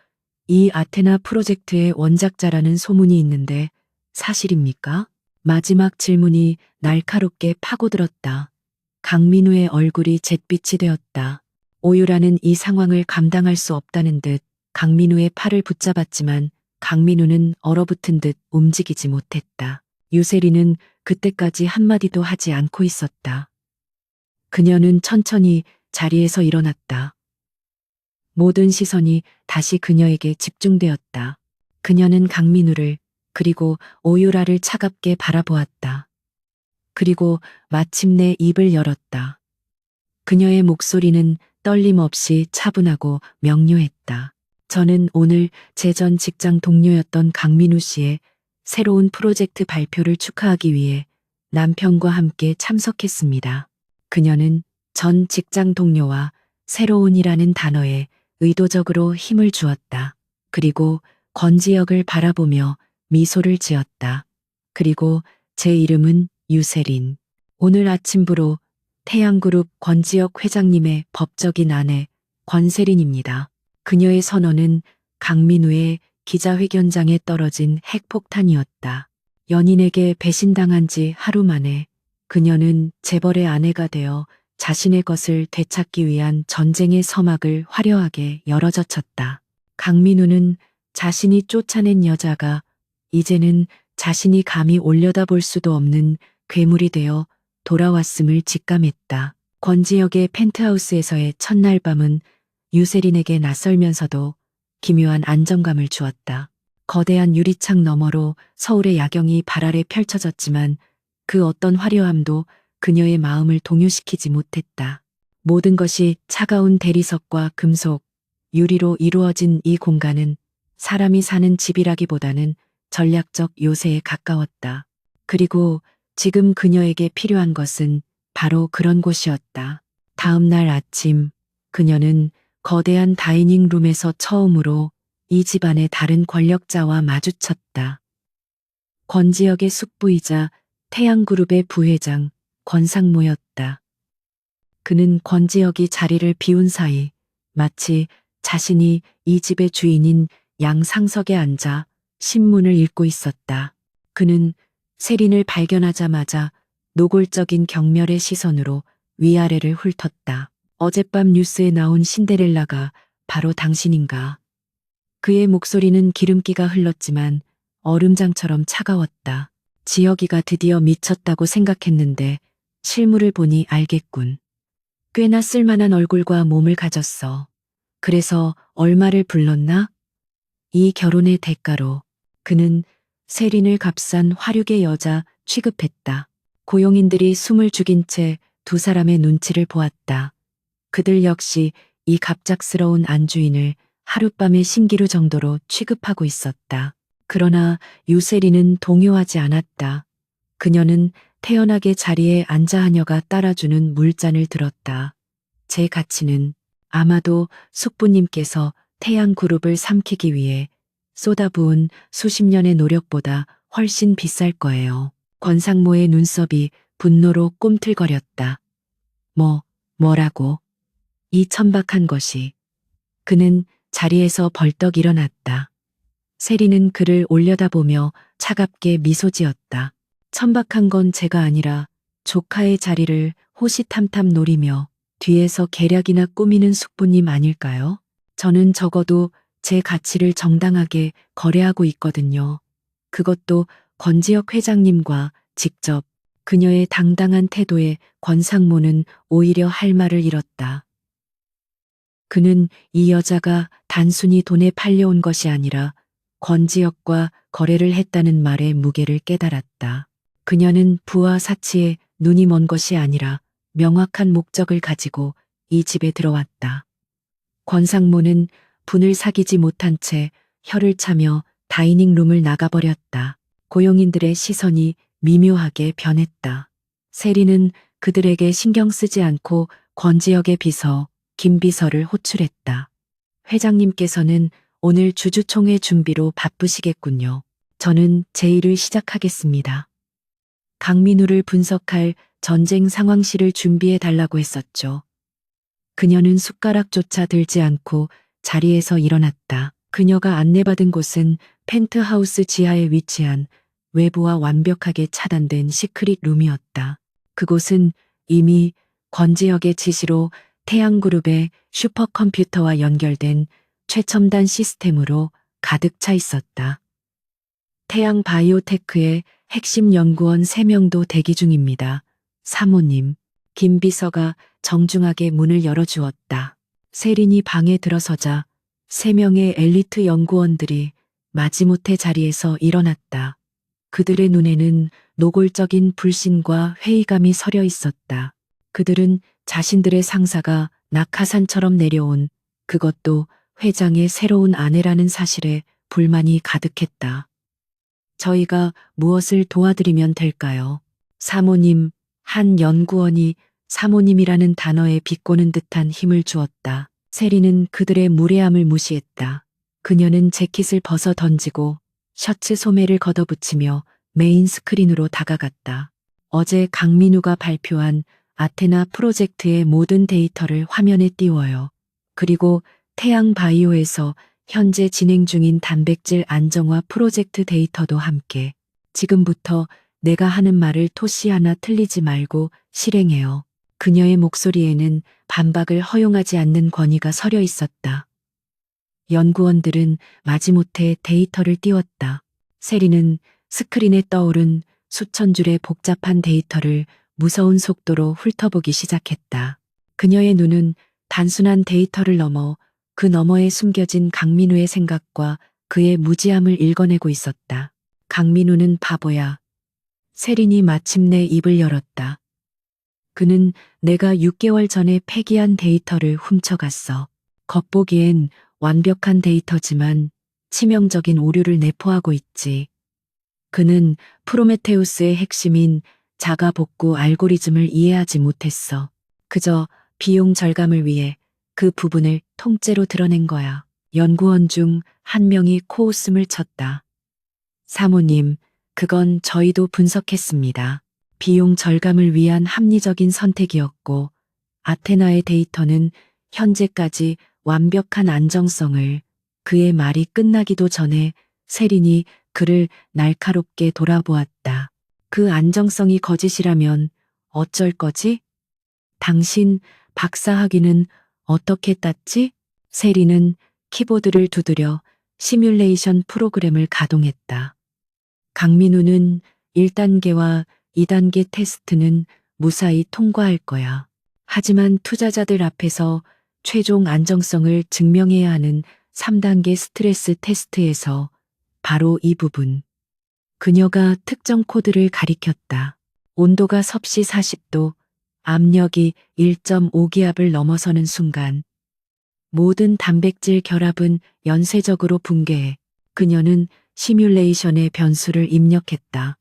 이 아테나 프로젝트의 원작자라는 소문이 있는데 사실입니까? 마지막 질문이 날카롭게 파고들었다. 강민우의 얼굴이 잿빛이 되었다. 오유라는 이 상황을 감당할 수 없다는 듯 강민우의 팔을 붙잡았지만 강민우는 얼어붙은 듯 움직이지 못했다. 유세린은 그때까지 한마디도 하지 않고 있었다. 그녀는 천천히 자리에서 일어났다. 모든 시선이 다시 그녀에게 집중되었다. 그녀는 강민우를 그리고 오유라를 차갑게 바라보았다. 그리고 마침내 입을 열었다. 그녀의 목소리는 떨림 없이 차분하고 명료했다. 저는 오늘 제 전 직장 동료였던 강민우 씨의 새로운 프로젝트 발표를 축하하기 위해 남편과 함께 참석했습니다. 그녀는 전 직장 동료와 새로운이라는 단어에 의도적으로 힘을 주었다. 그리고 권지혁을 바라보며 미소를 지었다. 그리고 제 이름은 유세린. 오늘 아침부로 태양그룹 권지혁 회장님의 법적인 아내 권세린입니다. 그녀의 선언은 강민우의 기자회견장에 떨어진 핵폭탄이었다. 연인에게 배신당한 지 하루 만에 그녀는 재벌의 아내가 되어 자신의 것을 되찾기 위한 전쟁의 서막을 화려하게 열어젖혔다. 강민우는 자신이 쫓아낸 여자가 이제는 자신이 감히 올려다볼 수도 없는 괴물이 되어 돌아왔음을 직감했다. 권지역의 펜트하우스에서의 첫날 밤은 유세린에게 낯설면서도 기묘한 안정감을 주었다. 거대한 유리창 너머로 서울의 야경이 발 아래 펼쳐졌지만 그 어떤 화려함도 그녀의 마음을 동요시키지 못했다. 모든 것이 차가운 대리석과 금속, 유리로 이루어진 이 공간은 사람이 사는 집이라기보다는 전략적 요새에 가까웠다. 그리고 지금 그녀에게 필요한 것은 바로 그런 곳이었다. 다음 날 아침, 그녀는 거대한 다이닝 룸에서 처음으로 이 집안의 다른 권력자와 마주쳤다. 권지역의 숙부이자 태양그룹의 부회장 권상모였다. 그는 권지역이 자리를 비운 사이 마치 자신이 이 집의 주인인 양상석에 앉아 신문을 읽고 있었다. 그는 세린을 발견하자마자 노골적인 경멸의 시선으로 위아래를 훑었다. 어젯밤 뉴스에 나온 신데렐라가 바로 당신인가? 그의 목소리는 기름기가 흘렀지만 얼음장처럼 차가웠다. 지혁이가 드디어 미쳤다고 생각했는데 실물을 보니 알겠군. 꽤나 쓸만한 얼굴과 몸을 가졌어. 그래서 얼마를 불렀나? 이 결혼의 대가로 그는 세린을 값싼 화류계 여자 취급했다. 고용인들이 숨을 죽인 채 두 사람의 눈치를 보았다. 그들 역시 이 갑작스러운 안주인을 하룻밤의 신기루 정도로 취급하고 있었다. 그러나 유세리는 동요하지 않았다. 그녀는 태연하게 자리에 앉아 하녀가 따라주는 물잔을 들었다. 제 가치는 아마도 숙부님께서 태양그룹을 삼키기 위해 쏟아부은 수십 년의 노력보다 훨씬 비쌀 거예요. 권상모의 눈썹이 분노로 꿈틀거렸다. 뭐라고? 이 천박한 것이. 그는 자리에서 벌떡 일어났다. 세리는 그를 올려다보며 차갑게 미소 지었다. 천박한 건 제가 아니라 조카의 자리를 호시탐탐 노리며 뒤에서 계략이나 꾸미는 숙부님 아닐까요? 저는 적어도 제 가치를 정당하게 거래하고 있거든요. 그것도 권지혁 회장님과 직접. 그녀의 당당한 태도에 권상모는 오히려 할 말을 잃었다. 그는 이 여자가 단순히 돈에 팔려온 것이 아니라 권지혁과 거래를 했다는 말의 무게를 깨달았다. 그녀는 부와 사치에 눈이 먼 것이 아니라 명확한 목적을 가지고 이 집에 들어왔다. 권상모는 분을 사귀지 못한 채 혀를 차며 다이닝 룸을 나가버렸다. 고용인들의 시선이 미묘하게 변했다. 세리는 그들에게 신경 쓰지 않고 권지혁의 비서, 김 비서를 호출했다. 회장님께서는 오늘 주주총회 준비로 바쁘시겠군요. 저는 제 일을 시작하겠습니다. 강민우를 분석할 전쟁 상황실을 준비해 달라고 했었죠. 그녀는 숟가락조차 들지 않고 자리에서 일어났다. 그녀가 안내받은 곳은 펜트하우스 지하에 위치한 외부와 완벽하게 차단된 시크릿 룸이었다. 그곳은 이미 권지혁의 지시로 태양그룹의 슈퍼컴퓨터와 연결된 최첨단 시스템으로 가득 차 있었다. 태양 바이오테크의 핵심 연구원 3명도 대기 중입니다. 사모님, 김 비서가 정중하게 문을 열어주었다. 세린이 방에 들어서자 3명의 엘리트 연구원들이 마지못해 자리에서 일어났다. 그들의 눈에는 노골적인 불신과 회의감이 서려 있었다. 그들은 자신들의 상사가 낙하산처럼 내려온, 그것도 회장의 새로운 아내라는 사실에 불만이 가득했다. 저희가 무엇을 도와드리면 될까요? 사모님, 한 연구원이 사모님이라는 단어에 비꼬는 듯한 힘을 주었다. 세리는 그들의 무례함을 무시했다. 그녀는 재킷을 벗어 던지고 셔츠 소매를 걷어붙이며 메인 스크린으로 다가갔다. 어제 강민우가 발표한 아테나 프로젝트의 모든 데이터를 화면에 띄워요. 그리고 태양 바이오에서 현재 진행 중인 단백질 안정화 프로젝트 데이터도 함께. 지금부터 내가 하는 말을 토시 하나 틀리지 말고 실행해요. 그녀의 목소리에는 반박을 허용하지 않는 권위가 서려 있었다. 연구원들은 마지못해 데이터를 띄웠다. 세리는 스크린에 떠오른 수천 줄의 복잡한 데이터를 무서운 속도로 훑어보기 시작했다. 그녀의 눈은 단순한 데이터를 넘어 그 너머에 숨겨진 강민우의 생각과 그의 무지함을 읽어내고 있었다. 강민우는 바보야. 세린이 마침내 입을 열었다. 그는 내가 6개월 전에 폐기한 데이터를 훔쳐갔어. 겉보기엔 완벽한 데이터지만 치명적인 오류를 내포하고 있지. 그는 프로메테우스의 핵심인 자가 복구 알고리즘을 이해하지 못했어. 그저 비용 절감을 위해 그 부분을 통째로 드러낸 거야. 연구원 중 한 명이 코웃음을 쳤다. 사모님, 그건 저희도 분석했습니다. 비용 절감을 위한 합리적인 선택이었고, 아테나의 데이터는 현재까지 완벽한 안정성을. 그의 말이 끝나기도 전에 세린이 그를 날카롭게 돌아보았다. 그 안정성이 거짓이라면 어쩔 거지? 당신 박사 학위는 어떻게 땄지? 세린은 키보드를 두드려 시뮬레이션 프로그램을 가동했다. 강민우는 1단계와 2단계 테스트는 무사히 통과할 거야. 하지만 투자자들 앞에서 최종 안정성을 증명해야 하는 3단계 스트레스 테스트에서 바로 이 부분. 그녀가 특정 코드를 가리켰다. 온도가 섭씨 40도, 압력이 1.5기압을 넘어서는 순간 모든 단백질 결합은 연쇄적으로 붕괴해. 그녀는 시뮬레이션의 변수를 입력했다.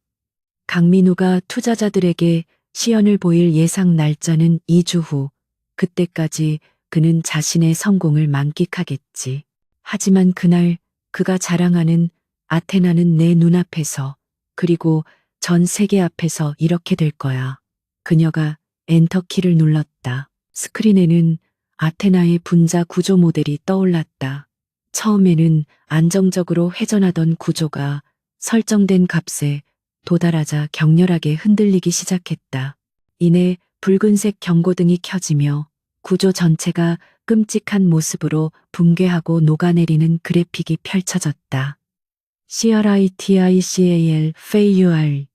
강민우가 투자자들에게 시연을 보일 예상 날짜는 2주 후. 그때까지 그는 자신의 성공을 만끽하겠지. 하지만 그날 그가 자랑하는 아테나는 내 눈앞에서, 그리고 전 세계 앞에서 이렇게 될 거야. 그녀가 엔터키를 눌렀다. 스크린에는 아테나의 분자 구조 모델이 떠올랐다. 처음에는 안정적으로 회전하던 구조가 설정된 값에 도달하자 격렬하게 흔들리기 시작했다. 이내 붉은색 경고등이 켜지며 구조 전체가 끔찍한 모습으로 붕괴하고 녹아내리는 그래픽이 펼쳐졌다. CRITICAL failure.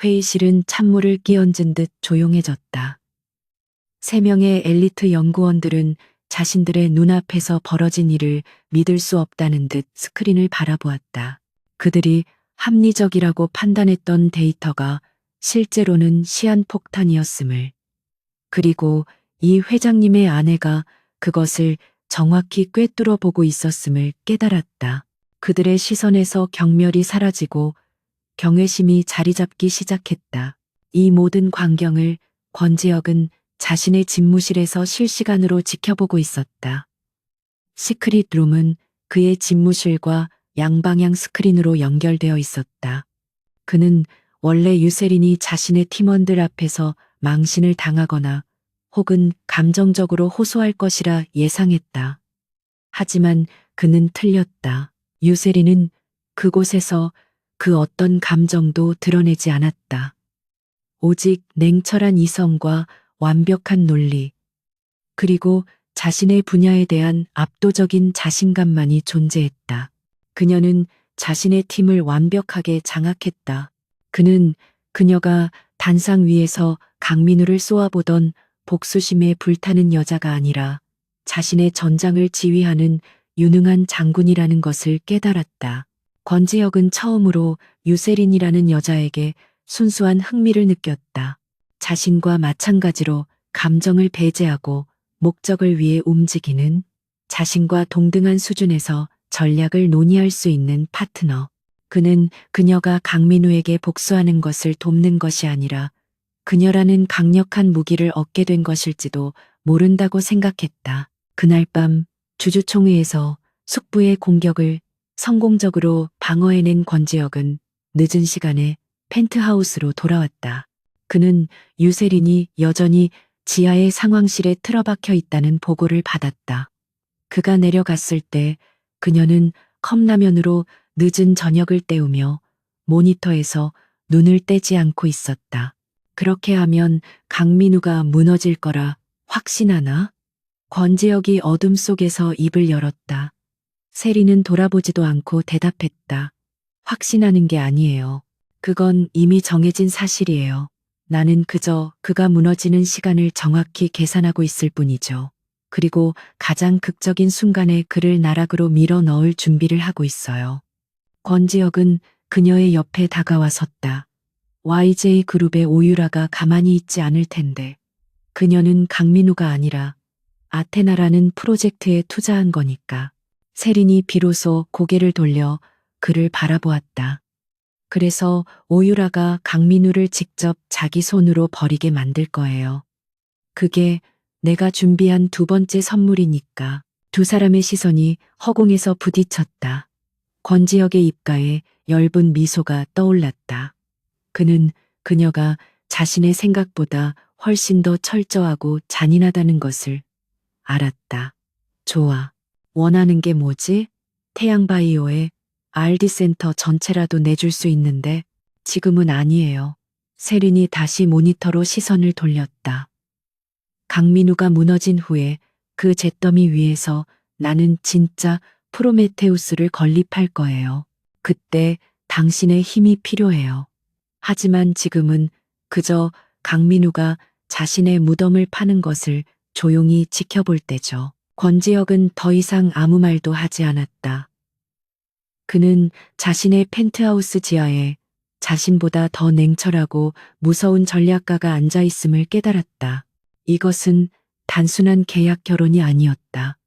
회의실은 찬물을 끼얹은 듯 조용해졌다. 3명의 엘리트 연구원들은 자신들의 눈앞에서 벌어진 일을 믿을 수 없다는 듯 스크린을 바라보았다. 그들이 합리적이라고 판단했던 데이터가 실제로는 시한폭탄이었음을. 그리고 이 회장님의 아내가 그것을 정확히 꿰뚫어 보고 있었음을 깨달았다. 그들의 시선에서 경멸이 사라지고 경외심이 자리 잡기 시작했다. 이 모든 광경을 권재혁은 자신의 집무실에서 실시간으로 지켜보고 있었다. 시크릿 룸은 그의 집무실과 양방향 스크린으로 연결되어 있었다. 그는 원래 유세린이 자신의 팀원들 앞에서 망신을 당하거나 혹은 감정적으로 호소할 것이라 예상했다. 하지만 그는 틀렸다. 유세린은 그곳에서 그 어떤 감정도 드러내지 않았다. 오직 냉철한 이성과 완벽한 논리, 그리고 자신의 분야에 대한 압도적인 자신감만이 존재했다. 그녀는 자신의 팀을 완벽하게 장악했다. 그는 그녀가 단상 위에서 강민우를 쏘아보던 복수심에 불타는 여자가 아니라 자신의 전장을 지휘하는 유능한 장군이라는 것을 깨달았다. 권지혁은 처음으로 유세린이라는 여자에게 순수한 흥미를 느꼈다. 자신과 마찬가지로 감정을 배제하고 목적을 위해 움직이는, 자신과 동등한 수준에서 전략을 논의할 수 있는 파트너. 그는 그녀가 강민우에게 복수하는 것을 돕는 것이 아니라 그녀라는 강력한 무기를 얻게 된 것일지도 모른다고 생각했다. 그날 밤 주주총회에서 숙부의 공격을 성공적으로 방어해낸 권지혁은 늦은 시간에 펜트하우스로 돌아왔다. 그는 유세린이 여전히 지하의 상황실에 틀어박혀 있다는 보고를 받았다. 그가 내려갔을 때 그녀는 컵라면으로 늦은 저녁을 때우며 모니터에서 눈을 떼지 않고 있었다. 그렇게 하면 강민우가 무너질 거라 확신하나? 권지혁이 어둠 속에서 입을 열었다. 세리는 돌아보지도 않고 대답했다. 확신하는 게 아니에요. 그건 이미 정해진 사실이에요. 나는 그저 그가 무너지는 시간을 정확히 계산하고 있을 뿐이죠. 그리고 가장 극적인 순간에 그를 나락으로 밀어 넣을 준비를 하고 있어요. 권지혁은 그녀의 옆에 다가와 섰다. YJ그룹의 오유라가 가만히 있지 않을 텐데. 그녀는 강민우가 아니라 아테나라는 프로젝트에 투자한 거니까. 세린이 비로소 고개를 돌려 그를 바라보았다. 그래서 오유라가 강민우를 직접 자기 손으로 버리게 만들 거예요. 그게 내가 준비한 두 번째 선물이니까. 두 사람의 시선이 허공에서 부딪혔다. 권지혁의 입가에 엷은 미소가 떠올랐다. 그는 그녀가 자신의 생각보다 훨씬 더 철저하고 잔인하다는 것을 알았다. 좋아. 원하는 게 뭐지? 태양바이오의 RD센터 전체라도 내줄 수 있는데 지금은 아니에요. 세린이 다시 모니터로 시선을 돌렸다. 강민우가 무너진 후에 그 잿더미 위에서 나는 진짜 프로메테우스를 건립할 거예요. 그때 당신의 힘이 필요해요. 하지만 지금은 그저 강민우가 자신의 무덤을 파는 것을 조용히 지켜볼 때죠. 권지혁은 더 이상 아무 말도 하지 않았다. 그는 자신의 펜트하우스 지하에 자신보다 더 냉철하고 무서운 전략가가 앉아 있음을 깨달았다. 이것은 단순한 계약 결혼이 아니었다.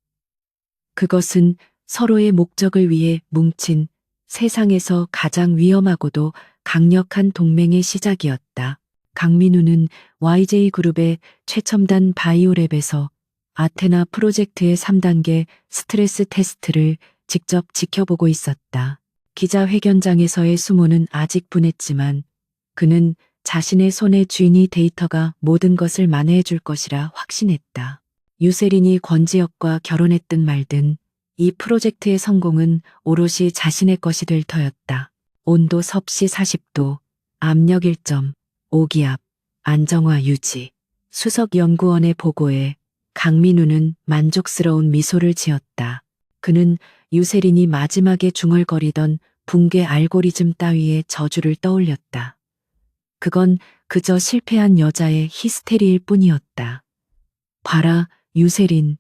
그것은 서로의 목적을 위해 뭉친 세상에서 가장 위험하고도 강력한 동맹의 시작이었다. 강민우는 YJ그룹의 최첨단 바이오랩에서 아테나 프로젝트의 3단계 스트레스 테스트를 직접 지켜보고 있었다. 기자회견장에서의 수모는 아직 분했지만 그는 자신의 손에 쥐니 데이터가 모든 것을 만회해 줄 것이라 확신했다. 유세린이 권지혁과 결혼했든 말든 이 프로젝트의 성공은 오롯이 자신의 것이 될 터였다. 온도 섭씨 40도, 압력 1.5기압, 안정화 유지. 수석 연구원의 보고에 강민우는 만족스러운 미소를 지었다. 그는 유세린이 마지막에 중얼거리던 붕괴 알고리즘 따위의 저주를 떠올렸다. 그건 그저 실패한 여자의 히스테리일 뿐이었다. 봐라, 유세린.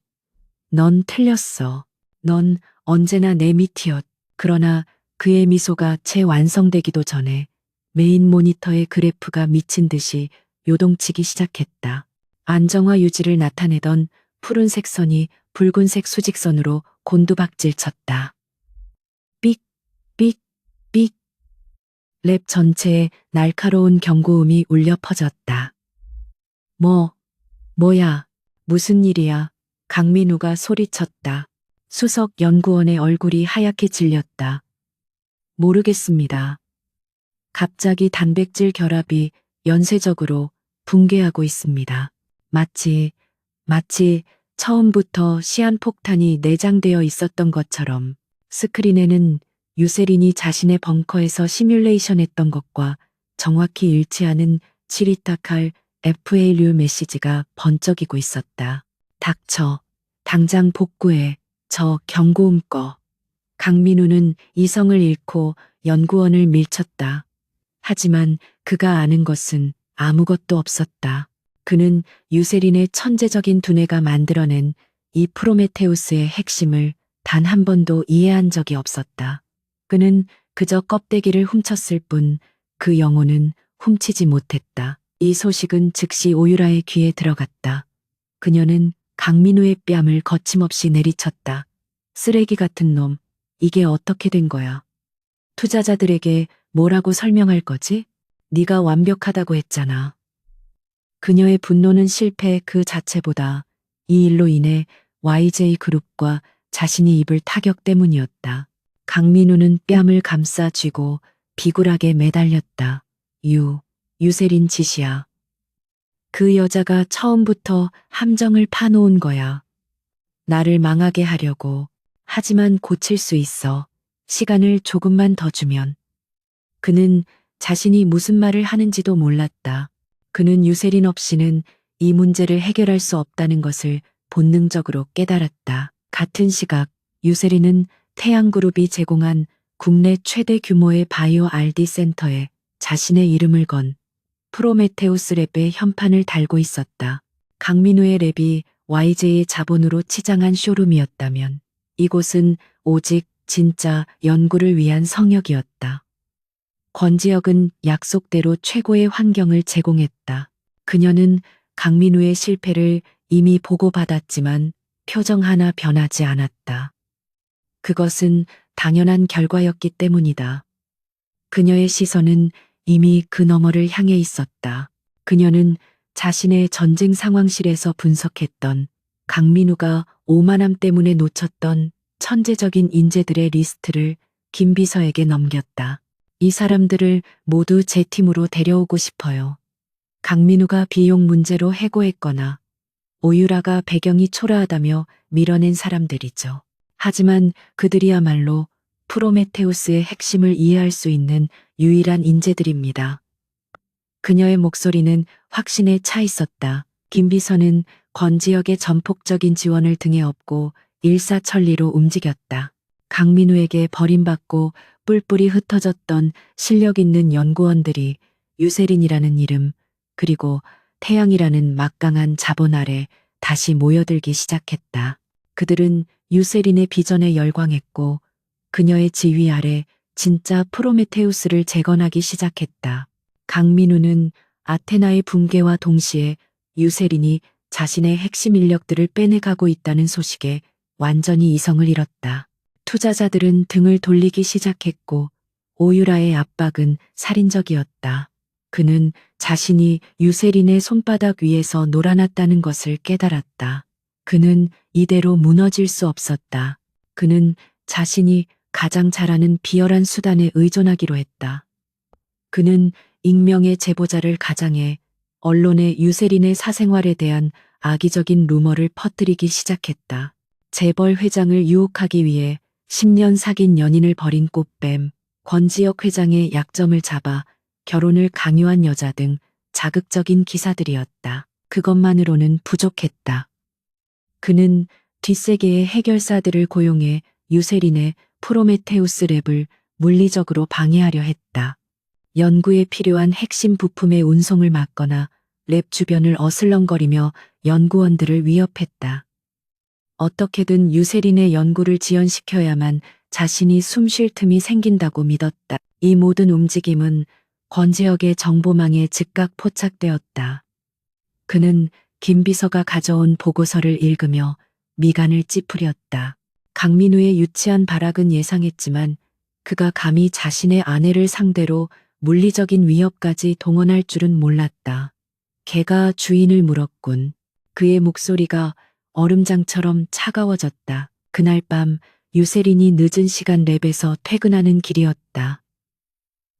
넌 틀렸어. 넌 언제나 내 밑이었. 그러나 그의 미소가 채 완성되기도 전에 메인 모니터의 그래프가 미친 듯이 요동치기 시작했다. 안정화 유지를 나타내던 푸른색 선이 붉은색 수직선으로 곤두박질 쳤다. 삑, 삑, 삑. 랩 전체에 날카로운 경고음이 울려 퍼졌다. 뭐야, 무슨 일이야? 강민우가 소리쳤다. 수석 연구원의 얼굴이 하얗게 질렸다. 모르겠습니다. 갑자기 단백질 결합이 연쇄적으로 붕괴하고 있습니다. 마치 처음부터 시한폭탄이 내장되어 있었던 것처럼. 스크린에는 유세린이 자신의 벙커에서 시뮬레이션했던 것과 정확히 일치하는 치리타칼 FA류 메시지가 번쩍이고 있었다. 닥쳐. 당장 복구해. 저 경고음 꺼. 강민우는 이성을 잃고 연구원을 밀쳤다. 하지만 그가 아는 것은 아무것도 없었다. 그는 유세린의 천재적인 두뇌가 만들어낸 이 프로메테우스의 핵심을 단 한 번도 이해한 적이 없었다. 그는 그저 껍데기를 훔쳤을 뿐 그 영혼은 훔치지 못했다. 이 소식은 즉시 오유라의 귀에 들어갔다. 그녀는 강민우의 뺨을 거침없이 내리쳤다. 쓰레기 같은 놈, 이게 어떻게 된 거야? 투자자들에게 뭐라고 설명할 거지? 네가 완벽하다고 했잖아. 그녀의 분노는 실패 그 자체보다 이 일로 인해 YJ그룹과 자신이 입을 타격 때문이었다. 강민우는 뺨을 감싸 쥐고 비굴하게 매달렸다. 유세린 짓이야. 그 여자가 처음부터 함정을 파놓은 거야. 나를 망하게 하려고. 하지만 고칠 수 있어. 시간을 조금만 더 주면. 그는 자신이 무슨 말을 하는지도 몰랐다. 그는 유세린 없이는 이 문제를 해결할 수 없다는 것을 본능적으로 깨달았다. 같은 시각 유세린은 태양그룹이 제공한 국내 최대 규모의 바이오 RD 센터에 자신의 이름을 건 프로메테우스 랩의 현판을 달고 있었다. 강민우의 랩이 YJ의 자본으로 치장한 쇼룸이었다면 이곳은 오직 진짜 연구를 위한 성역이었다. 권지혁은 약속대로 최고의 환경을 제공했다. 그녀는 강민우의 실패를 이미 보고받았지만 표정 하나 변하지 않았다. 그것은 당연한 결과였기 때문이다. 그녀의 시선은 이미 그 너머를 향해 있었다. 그녀는 자신의 전쟁 상황실에서 분석했던 강민우가 오만함 때문에 놓쳤던 천재적인 인재들의 리스트를 김 비서에게 넘겼다. 이 사람들을 모두 제 팀으로 데려오고 싶어요. 강민우가 비용 문제로 해고했거나 오유라가 배경이 초라하다며 밀어낸 사람들이죠. 하지만 그들이야말로 프로메테우스의 핵심을 이해할 수 있는 유일한 인재들입니다. 그녀의 목소리는 확신에 차 있었다. 김 비서는 권지혁의 전폭적인 지원을 등에 업고 일사천리로 움직였다. 강민우에게 버림받고 뿔뿔이 흩어졌던 실력 있는 연구원들이 유세린이라는 이름 그리고 태양이라는 막강한 자본 아래 다시 모여들기 시작했다. 그들은 유세린의 비전에 열광했고 그녀의 지휘 아래 진짜 프로메테우스를 재건하기 시작했다. 강민우는 아테나의 붕괴와 동시에 유세린이 자신의 핵심 인력들을 빼내가고 있다는 소식에 완전히 이성을 잃었다. 투자자들은 등을 돌리기 시작했고 오유라의 압박은 살인적이었다. 그는 자신이 유세린의 손바닥 위에서 놀아났다는 것을 깨달았다. 그는 이대로 무너질 수 없었다. 그는 자신이 가장 잘하는 비열한 수단에 의존하기로 했다. 그는 익명의 제보자를 가장해 언론에 유세린의 사생활에 대한 악의적인 루머를 퍼뜨리기 시작했다. 재벌 회장을 유혹하기 위해 10년 사귄 연인을 버린 꽃뱀, 권지혁 회장의 약점을 잡아 결혼을 강요한 여자 등 자극적인 기사들이었다. 그것만으로는 부족했다. 그는 뒷세계의 해결사들을 고용해 유세린의 프로메테우스 랩을 물리적으로 방해하려 했다. 연구에 필요한 핵심 부품의 운송을 막거나 랩 주변을 어슬렁거리며 연구원들을 위협했다. 어떻게든 유세린의 연구를 지연시켜야만 자신이 숨 쉴 틈이 생긴다고 믿었다. 이 모든 움직임은 권지혁의 정보망에 즉각 포착되었다. 그는 김 비서가 가져온 보고서를 읽으며 미간을 찌푸렸다. 강민우의 유치한 발악은 예상했지만 그가 감히 자신의 아내를 상대로 물리적인 위협까지 동원할 줄은 몰랐다. 개가 주인을 물었군. 그의 목소리가 얼음장처럼 차가워졌다. 그날 밤 유세린이 늦은 시간 랩에서 퇴근하는 길이었다.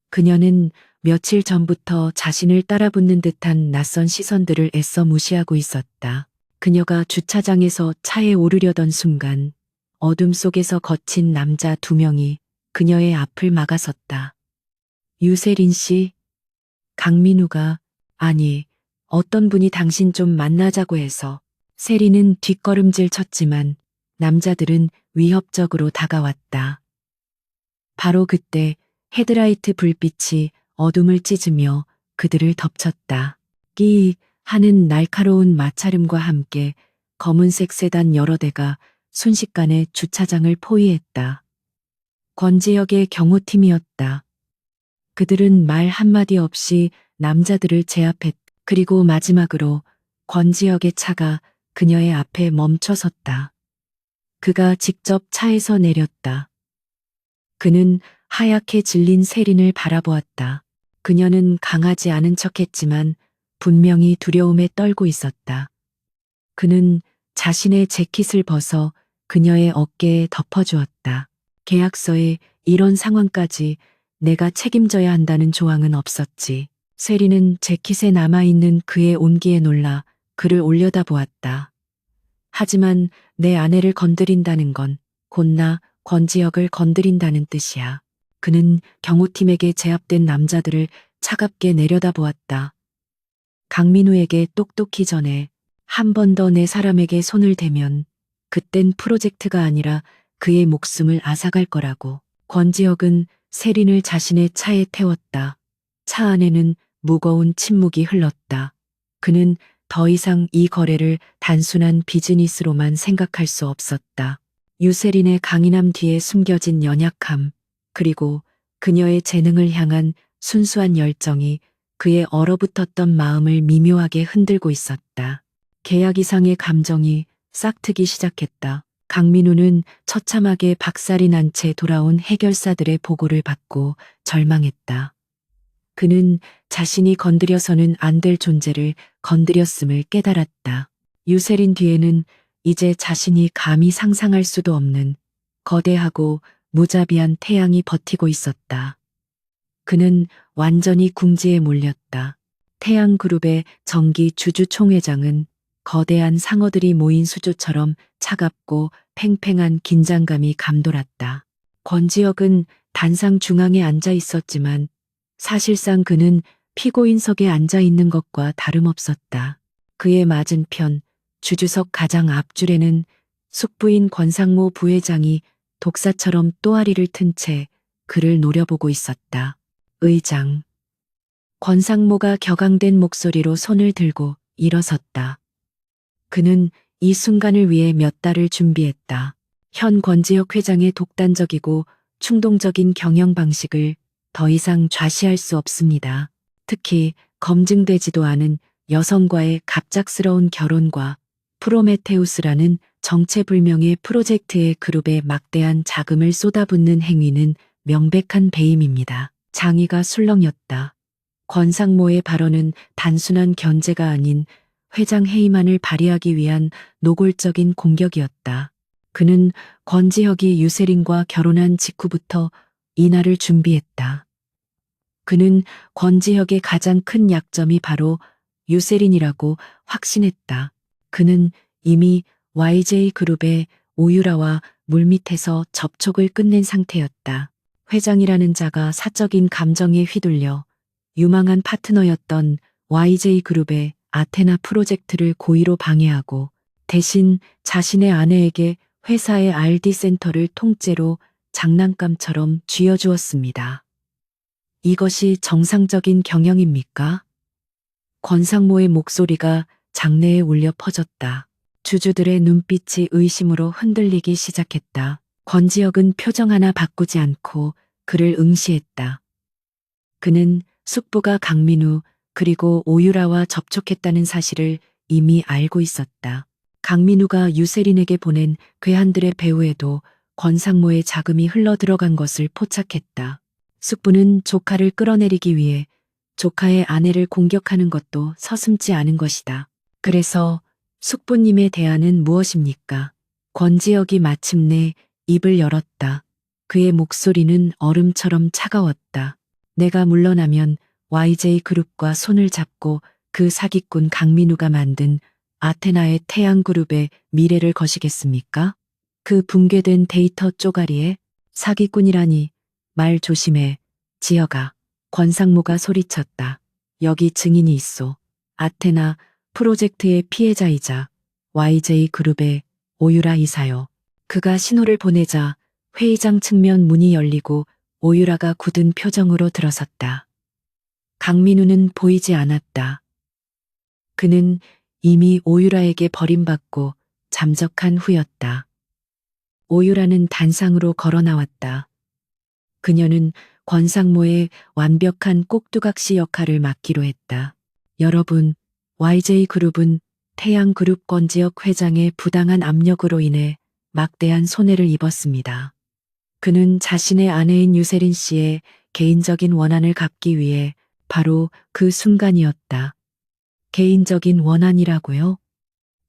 그녀는 며칠 전부터 자신을 따라붙는 듯한 낯선 시선들을 애써 무시하고 있었다. 그녀가 주차장에서 차에 오르려던 순간 어둠 속에서 거친 남자 2명이 그녀의 앞을 막아섰다. 유세린 씨, 강민우가, 아니, 어떤 분이 당신 좀 만나자고 해서. 세린은 뒷걸음질 쳤지만 남자들은 위협적으로 다가왔다. 바로 그때 헤드라이트 불빛이 어둠을 찢으며 그들을 덮쳤다. 끼 하는 날카로운 마찰음과 함께 검은색 세단 여러 대가 순식간에 주차장을 포위했다. 권지혁의 경호팀이었다. 그들은 말 한마디 없이 남자들을 제압했다. 그리고 마지막으로 권지혁의 차가 그녀의 앞에 멈춰 섰다. 그가 직접 차에서 내렸다. 그는 하얗게 질린 세린을 바라보았다. 그녀는 강하지 않은 척했지만 분명히 두려움에 떨고 있었다. 그는 자신의 재킷을 벗어 그녀의 어깨에 덮어주었다. 계약서에 이런 상황까지 내가 책임져야 한다는 조항은 없었지. 세린은 재킷에 남아있는 그의 온기에 놀라 그를 올려다보았다. 하지만 내 아내를 건드린다는 건 곧나 권지혁을 건드린다는 뜻이야. 그는 경호팀에게 제압된 남자들을 차갑게 내려다보았다. 강민우에게 똑똑히 전해 한 번 더 내 사람에게 손을 대면 그땐 프로젝트가 아니라 그의 목숨을 앗아갈 거라고. 권지혁은 세린을 자신의 차에 태웠다. 차 안에는 무거운 침묵이 흘렀다. 그는 더 이상 이 거래를 단순한 비즈니스로만 생각할 수 없었다. 유세린의 강인함 뒤에 숨겨진 연약함, 그리고 그녀의 재능을 향한 순수한 열정이 그의 얼어붙었던 마음을 미묘하게 흔들고 있었다. 계약 이상의 감정이 싹트기 시작했다. 강민우는 처참하게 박살이 난 채 돌아온 해결사들의 보고를 받고 절망했다. 그는 자신이 건드려서는 안 될 존재를 건드렸음을 깨달았다. 유세린 뒤에는 이제 자신이 감히 상상할 수도 없는 거대하고 무자비한 태양이 버티고 있었다. 그는 완전히 궁지에 몰렸다. 태양그룹의 정기 주주총회장은 거대한 상어들이 모인 수조처럼 차갑고 팽팽한 긴장감이 감돌았다. 권지혁은 단상 중앙에 앉아 있었지만 사실상 그는 피고인석에 앉아 있는 것과 다름없었다. 그의 맞은편 주주석 가장 앞줄에는 숙부인 권상모 부회장이 독사처럼 또아리를 튼 채 그를 노려보고 있었다. 의장. 권상모가 격앙된 목소리로 손을 들고 일어섰다. 그는 이 순간을 위해 몇 달을 준비했다. 현 권지혁 회장의 독단적이고 충동적인 경영 방식을 더 이상 좌시할 수 없습니다. 특히 검증되지도 않은 여성과의 갑작스러운 결혼과 프로메테우스라는 정체불명의 프로젝트의 그룹에 막대한 자금을 쏟아붓는 행위는 명백한 배임입니다. 장의가 술렁였다. 권상모의 발언은 단순한 견제가 아닌 회장 해임안을 발의하기 위한 노골적인 공격이었다. 그는 권지혁이 유세린과 결혼한 직후부터 이날을 준비했다. 그는 권지혁의 가장 큰 약점이 바로 유세린이라고 확신했다. 그는 이미 YJ그룹의 오유라와 물밑에서 접촉을 끝낸 상태였다. 회장이라는 자가 사적인 감정에 휘둘려 유망한 파트너였던 YJ그룹의 아테나 프로젝트를 고의로 방해하고 대신 자신의 아내에게 회사의 RD 센터를 통째로 장난감처럼 쥐어주었습니다. 이것이 정상적인 경영입니까? 권상모의 목소리가 장내에 울려 퍼졌다. 주주들의 눈빛이 의심으로 흔들리기 시작했다. 권지혁은 표정 하나 바꾸지 않고 그를 응시했다. 그는 숙부가 강민우 그리고 오유라와 접촉했다는 사실을 이미 알고 있었다. 강민우가 유세린에게 보낸 괴한들의 배후에도 권상모의 자금이 흘러들어간 것을 포착했다. 숙부는 조카를 끌어내리기 위해 조카의 아내를 공격하는 것도 서슴지 않은 것이다. 그래서 숙부님의 대안은 무엇입니까? 권지혁이 마침내 입을 열었다. 그의 목소리는 얼음처럼 차가웠다. 내가 물러나면 YJ그룹과 손을 잡고 그 사기꾼 강민우가 만든 아테나의 태양그룹의 미래를 거시겠습니까? 그 붕괴된 데이터 쪼가리에 사기꾼이라니 말 조심해, 지혁아. 권상모가 소리쳤다. 여기 증인이 있소. 아테나 프로젝트의 피해자이자 YJ그룹의 오유라 이사요. 그가 신호를 보내자 회의장 측면 문이 열리고 오유라가 굳은 표정으로 들어섰다. 강민우는 보이지 않았다. 그는 이미 오유라에게 버림받고 잠적한 후였다. 오유라는 단상으로 걸어 나왔다. 그녀는 권상모의 완벽한 꼭두각시 역할을 맡기로 했다. 여러분, YJ그룹은 태양그룹 권지혁 회장의 부당한 압력으로 인해 막대한 손해를 입었습니다. 그는 자신의 아내인 유세린 씨의 개인적인 원한을 갚기 위해 바로 그 순간이었다. 개인적인 원한이라고요?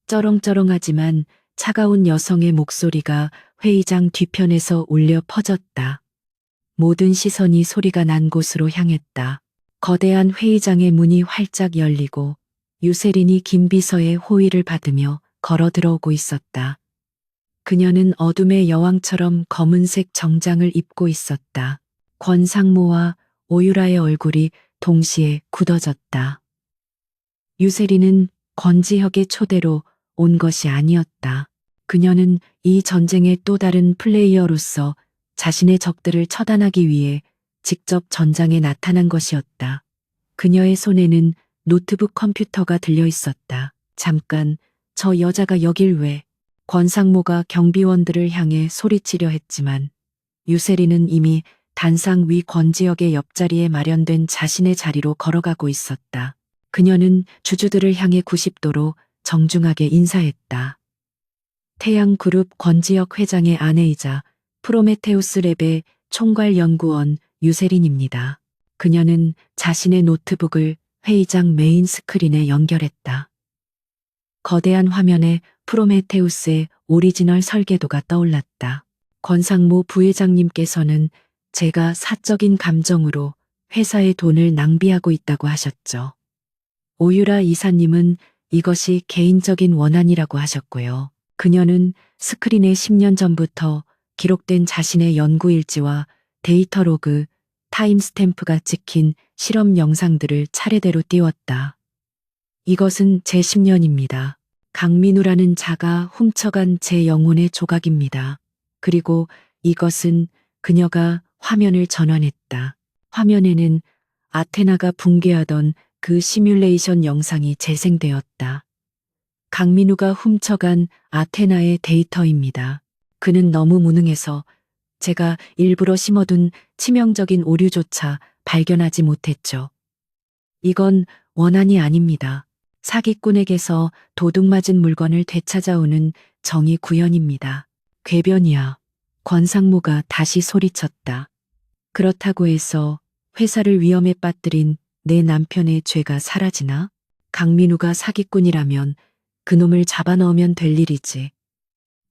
쩌렁쩌렁하지만 차가운 여성의 목소리가 회의장 뒤편에서 울려 퍼졌다. 모든 시선이 소리가 난 곳으로 향했다. 거대한 회의장의 문이 활짝 열리고 유세린이 김비서의 호의를 받으며 걸어 들어오고 있었다. 그녀는 어둠의 여왕처럼 검은색 정장을 입고 있었다. 권상모와 오유라의 얼굴이 동시에 굳어졌다. 유세린은 권지혁의 초대로 온 것이 아니었다. 그녀는 이 전쟁의 또 다른 플레이어로서 자신의 적들을 처단하기 위해 직접 전장에 나타난 것이었다. 그녀의 손에는 노트북 컴퓨터가 들려 있었다. 잠깐, 저 여자가 여길 왜? 권상모가 경비원들을 향해 소리치려 했지만 유세리는 이미 단상 위 권지혁의 옆자리에 마련된 자신의 자리로 걸어가고 있었다. 그녀는 주주들을 향해 90도로 정중하게 인사했다. 태양그룹 권지혁 회장의 아내이자 프로메테우스 랩의 총괄연구원 유세린입니다. 그녀는 자신의 노트북을 회의장 메인 스크린에 연결했다. 거대한 화면에 프로메테우스의 오리지널 설계도가 떠올랐다. 권상모 부회장님께서는 제가 사적인 감정으로 회사의 돈을 낭비하고 있다고 하셨죠. 오유라 이사님은 이것이 개인적인 원한이라고 하셨고요. 그녀는 스크린에 10년 전부터 기록된 자신의 연구 일지와 데이터 로그, 타임스탬프가 찍힌 실험 영상들을 차례대로 띄웠다. 이것은 제 10년입니다. 강민우라는 자가 훔쳐간 제 영혼의 조각입니다. 그리고 이것은 그녀가 화면을 전환했다. 화면에는 아테나가 붕괴하던 그 시뮬레이션 영상이 재생되었다. 강민우가 훔쳐간 아테나의 데이터입니다. 그는 너무 무능해서 제가 일부러 심어둔 치명적인 오류조차 발견하지 못했죠. 이건 원한이 아닙니다. 사기꾼에게서 도둑맞은 물건을 되찾아오는 정의 구현입니다. 궤변이야. 권상모가 다시 소리쳤다. 그렇다고 해서 회사를 위험에 빠뜨린 내 남편의 죄가 사라지나? 강민우가 사기꾼이라면 그놈을 잡아넣으면 될 일이지.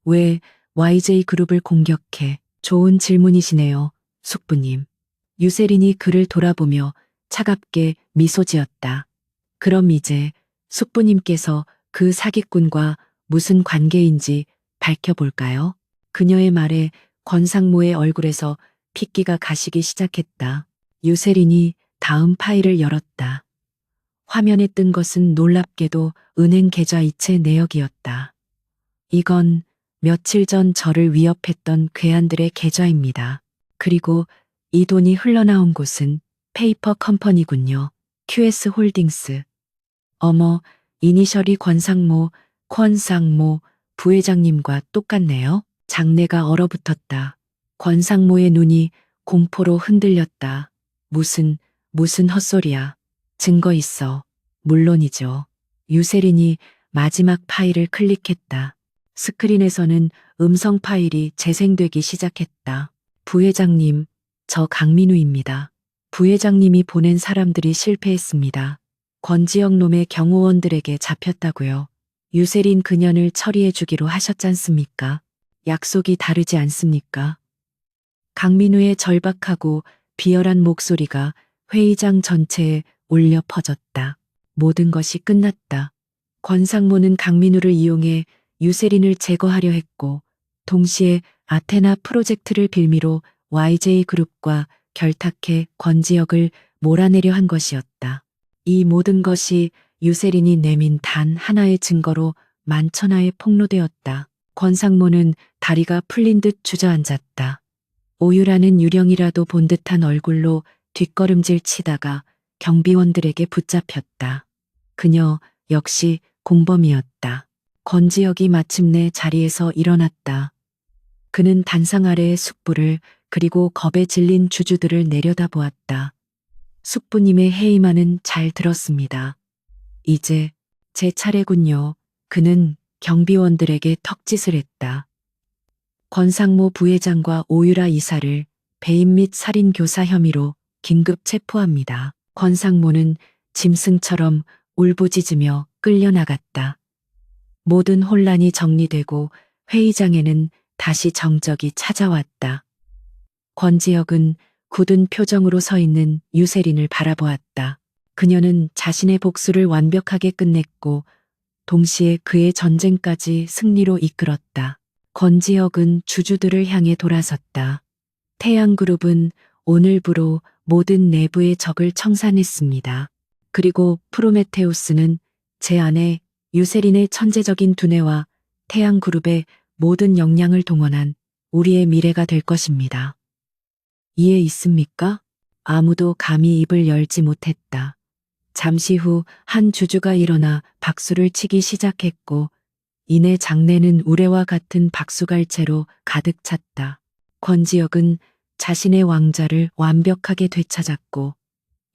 왜 YJ그룹을 공격해? 좋은 질문이시네요, 숙부님. 유세린이 그를 돌아보며 차갑게 미소 지었다. 그럼 이제 숙부님께서 그 사기꾼과 무슨 관계인지 밝혀볼까요? 그녀의 말에 권상모의 얼굴에서 핏기가 가시기 시작했다. 유세린이 다음 파일을 열었다. 화면에 뜬 것은 놀랍게도 은행 계좌 이체 내역이었다. 이건 며칠 전 저를 위협했던 괴한들의 계좌입니다. 그리고 이 돈이 흘러나온 곳은 페이퍼 컴퍼니군요. QS 홀딩스. 어머, 이니셜이 권상모, 권상모 부회장님과 똑같네요. 장내가 얼어붙었다. 권상모의 눈이 공포로 흔들렸다. 무슨 헛소리야. 증거 있어. 물론이죠. 유세린이 마지막 파일을 클릭했다. 스크린에서는 음성 파일이 재생되기 시작했다. 부회장님, 저 강민우입니다. 부회장님이 보낸 사람들이 실패했습니다. 권지혁 놈의 경호원들에게 잡혔다고요. 유세린 그년을 처리해 주기로 하셨잖습니까? 약속이 다르지 않습니까? 강민우의 절박하고 비열한 목소리가 회의장 전체에 울려 퍼졌다. 모든 것이 끝났다. 권상모는 강민우를 이용해 유세린을 제거하려 했고 동시에 아테나 프로젝트를 빌미로 YJ그룹과 결탁해 권지혁을 몰아내려 한 것이었다. 이 모든 것이 유세린이 내민 단 하나의 증거로 만천하에 폭로되었다. 권상모는 다리가 풀린 듯 주저앉았다. 오유라는 유령이라도 본 듯한 얼굴로 뒷걸음질 치다가 경비원들에게 붙잡혔다. 그녀 역시 공범이었다. 권지혁이 마침내 자리에서 일어났다. 그는 단상 아래의 숙부를 그리고 겁에 질린 주주들을 내려다보았다. 숙부님의 해이만은 잘 들었습니다. 이제 제 차례군요. 그는 경비원들에게 턱짓을 했다. 권상모 부회장과 오유라 이사를 배임 및 살인 교사 혐의로 긴급 체포합니다. 권상모는 짐승처럼 울부짖으며 끌려나갔다. 모든 혼란이 정리되고 회의장에는 다시 정적이 찾아왔다. 권지혁은 굳은 표정으로 서 있는 유세린을 바라보았다. 그녀는 자신의 복수를 완벽하게 끝냈고 동시에 그의 전쟁까지 승리로 이끌었다. 권지혁은 주주들을 향해 돌아섰다. 태양그룹은 오늘부로 모든 내부의 적을 청산했습니다. 그리고 프로메테우스는 제 아내 유세린의 천재적인 두뇌와 태양그룹의 모든 역량을 동원한 우리의 미래가 될 것입니다. 이해 있습니까? 아무도 감히 입을 열지 못했다. 잠시 후 한 주주가 일어나 박수를 치기 시작했고 이내 장내는 우레와 같은 박수갈채로 가득 찼다. 권지혁은 자신의 왕좌를 완벽하게 되찾았고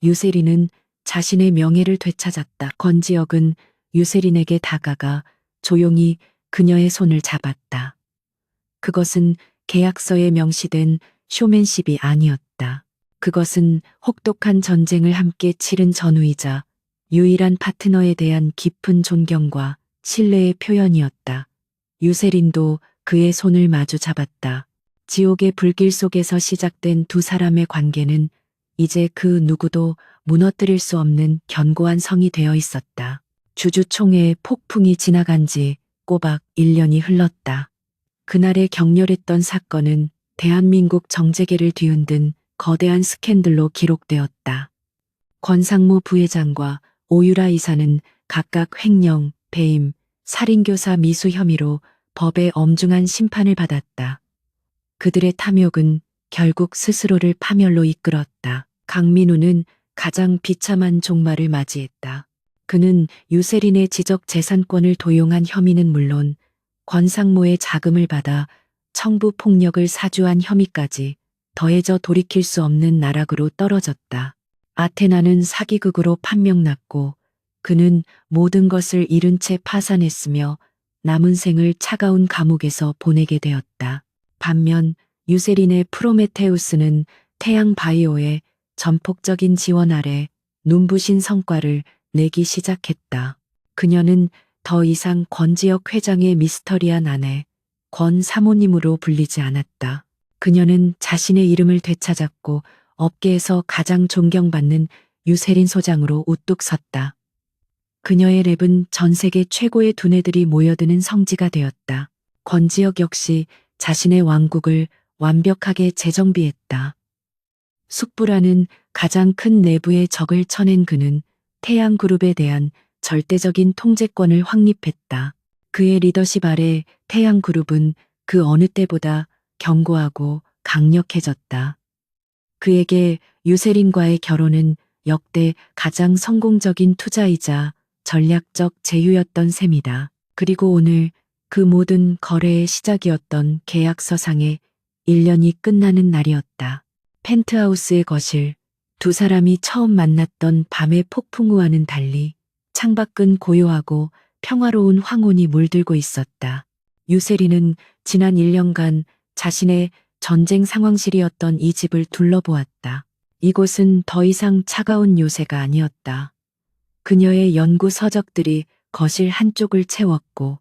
유세린은 자신의 명예를 되찾았다. 권지혁은 유세린에게 다가가 조용히 그녀의 손을 잡았다. 그것은 계약서에 명시된 쇼맨십이 아니었다. 그것은 혹독한 전쟁을 함께 치른 전우이자 유일한 파트너에 대한 깊은 존경과 신뢰의 표현이었다. 유세린도 그의 손을 마주 잡았다. 지옥의 불길 속에서 시작된 두 사람의 관계는 이제 그 누구도 무너뜨릴 수 없는 견고한 성이 되어 있었다. 주주총회의 폭풍이 지나간 지 꼬박 1년이 흘렀다. 그날의 격렬했던 사건은 대한민국 정재계를 뒤흔든 거대한 스캔들로 기록되었다. 권상무 부회장과 오유라 이사는 각각 횡령, 배임, 살인교사 미수 혐의로 법의 엄중한 심판을 받았다. 그들의 탐욕은 결국 스스로를 파멸로 이끌었다. 강민우는 가장 비참한 종말을 맞이했다. 그는 유세린의 지적 재산권을 도용한 혐의는 물론 권상무의 자금을 받아 청부 폭력을 사주한 혐의까지 더해져 돌이킬 수 없는 나락으로 떨어졌다. 아테나는 사기극으로 판명났고 그는 모든 것을 잃은 채 파산했으며 남은 생을 차가운 감옥에서 보내게 되었다. 반면 유세린의 프로메테우스는 태양 바이오의 전폭적인 지원 아래 눈부신 성과를 내기 시작했다. 그녀는 더 이상 권지혁 회장의 미스터리한 아내, 권 사모님으로 불리지 않았다. 그녀는 자신의 이름을 되찾았고 업계에서 가장 존경받는 유세린 소장으로 우뚝 섰다. 그녀의 랩은 전 세계 최고의 두뇌들이 모여드는 성지가 되었다. 권지혁 역시 자신의 왕국을 완벽하게 재정비했다. 숙부라는 가장 큰 내부의 적을 쳐낸 그는 태양그룹에 대한 절대적인 통제권을 확립했다. 그의 리더십 아래 태양그룹은 그 어느 때보다 견고하고 강력해졌다. 그에게 유세린과의 결혼은 역대 가장 성공적인 투자이자 전략적 제휴였던 셈이다. 그리고 오늘 그 모든 거래의 시작이었던 계약서상의 1년이 끝나는 날이었다. 펜트하우스의 거실, 두 사람이 처음 만났던 밤의 폭풍우와는 달리 창밖은 고요하고 평화로운 황혼이 물들고 있었다. 유세린은 지난 1년간 자신의 전쟁 상황실이었던 이 집을 둘러보았다. 이곳은 더 이상 차가운 요새가 아니었다. 그녀의 연구 서적들이 거실 한쪽을 채웠고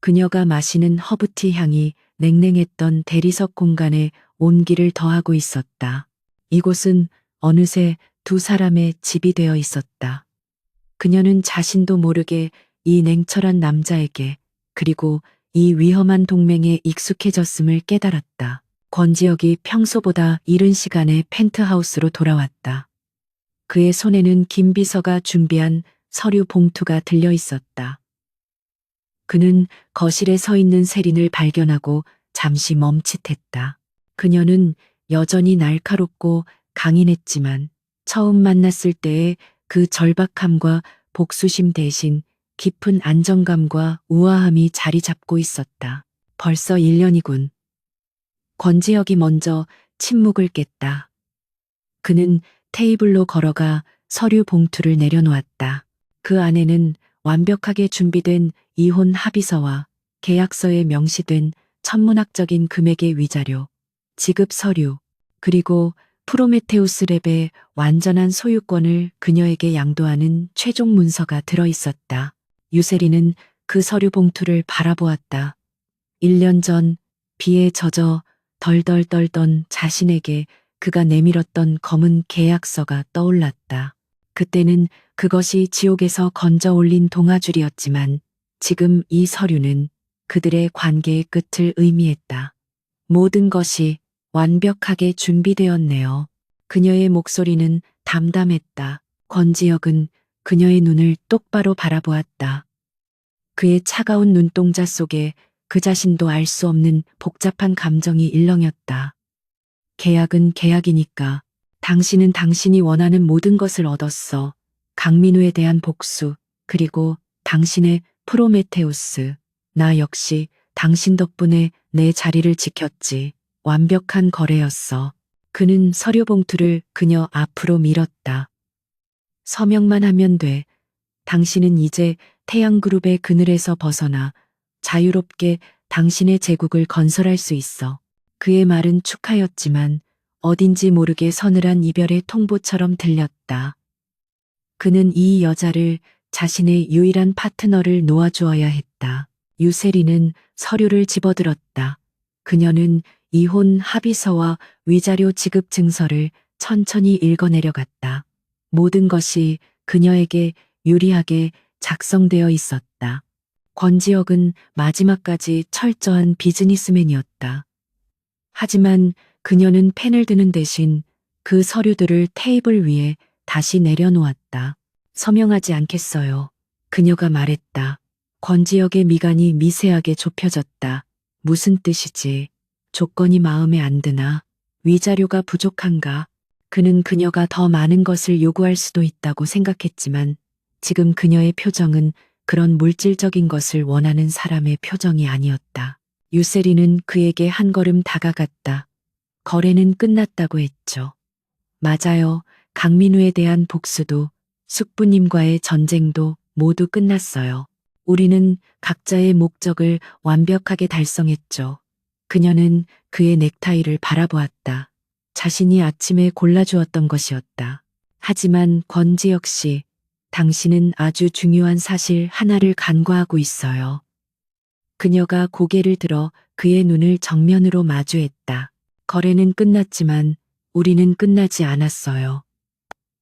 그녀가 마시는 허브티 향이 냉랭했던 대리석 공간에 온기를 더하고 있었다. 이곳은 어느새 두 사람의 집이 되어 있었다. 그녀는 자신도 모르게 이 냉철한 남자에게 그리고 이 위험한 동맹에 익숙해졌음을 깨달았다. 권지혁이 평소보다 이른 시간에 펜트하우스로 돌아왔다. 그의 손에는 김 비서가 준비한 서류 봉투가 들려 있었다. 그는 거실에 서 있는 세린을 발견하고 잠시 멈칫했다. 그녀는 여전히 날카롭고 강인했지만 처음 만났을 때의 그 절박함과 복수심 대신 깊은 안정감과 우아함이 자리 잡고 있었다. 벌써 1년이군. 권지혁이 먼저 침묵을 깼다. 그는 테이블로 걸어가 서류 봉투를 내려놓았다. 그 안에는 완벽하게 준비된 이혼 합의서와 계약서에 명시된 천문학적인 금액의 위자료, 지급 서류, 그리고 프로메테우스 랩의 완전한 소유권을 그녀에게 양도하는 최종 문서가 들어 있었다. 유세린은 그 서류 봉투를 바라보았다. 1년 전 비에 젖어 덜덜 떨던 자신에게 그가 내밀었던 검은 계약서가 떠올랐다. 그때는 그것이 지옥에서 건져 올린 동아줄이었지만 지금 이 서류는 그들의 관계의 끝을 의미했다. 모든 것이 완벽하게 준비되었네요. 그녀의 목소리는 담담했다. 권지혁은 그녀의 눈을 똑바로 바라보았다. 그의 차가운 눈동자 속에 그 자신도 알 수 없는 복잡한 감정이 일렁였다. 계약은 계약이니까. 당신은 당신이 원하는 모든 것을 얻었어. 강민우에 대한 복수, 그리고 당신의 프로메테우스. 나 역시 당신 덕분에 내 자리를 지켰지. 완벽한 거래였어. 그는 서류 봉투를 그녀 앞으로 밀었다. 서명만 하면 돼. 당신은 이제 태양그룹의 그늘에서 벗어나 자유롭게 당신의 제국을 건설할 수 있어. 그의 말은 축하였지만 어딘지 모르게 서늘한 이별의 통보처럼 들렸다. 그는 이 여자를 자신의 유일한 파트너를 놓아주어야 했다. 유세리는 서류를 집어들었다. 그녀는 이혼 합의서와 위자료 지급 증서를 천천히 읽어내려갔다. 모든 것이 그녀에게 유리하게 작성되어 있었다. 권지혁은 마지막까지 철저한 비즈니스맨이었다. 하지만 그녀는 펜을 드는 대신 그 서류들을 테이블 위에 다시 내려놓았다. 서명하지 않겠어요. 그녀가 말했다. 권지혁의 미간이 미세하게 좁혀졌다. 무슨 뜻이지? 조건이 마음에 안 드나? 위자료가 부족한가? 그는 그녀가 더 많은 것을 요구할 수도 있다고 생각했지만 지금 그녀의 표정은 그런 물질적인 것을 원하는 사람의 표정이 아니었다. 유세리는 그에게 한 걸음 다가갔다. 거래는 끝났다고 했죠. 맞아요. 강민우에 대한 복수도 숙부님과의 전쟁도 모두 끝났어요. 우리는 각자의 목적을 완벽하게 달성했죠. 그녀는 그의 넥타이를 바라보았다. 자신이 아침에 골라주었던 것이었다. 하지만 권지혁 씨, 당신은 아주 중요한 사실 하나를 간과하고 있어요. 그녀가 고개를 들어 그의 눈을 정면으로 마주했다. 거래는 끝났지만 우리는 끝나지 않았어요.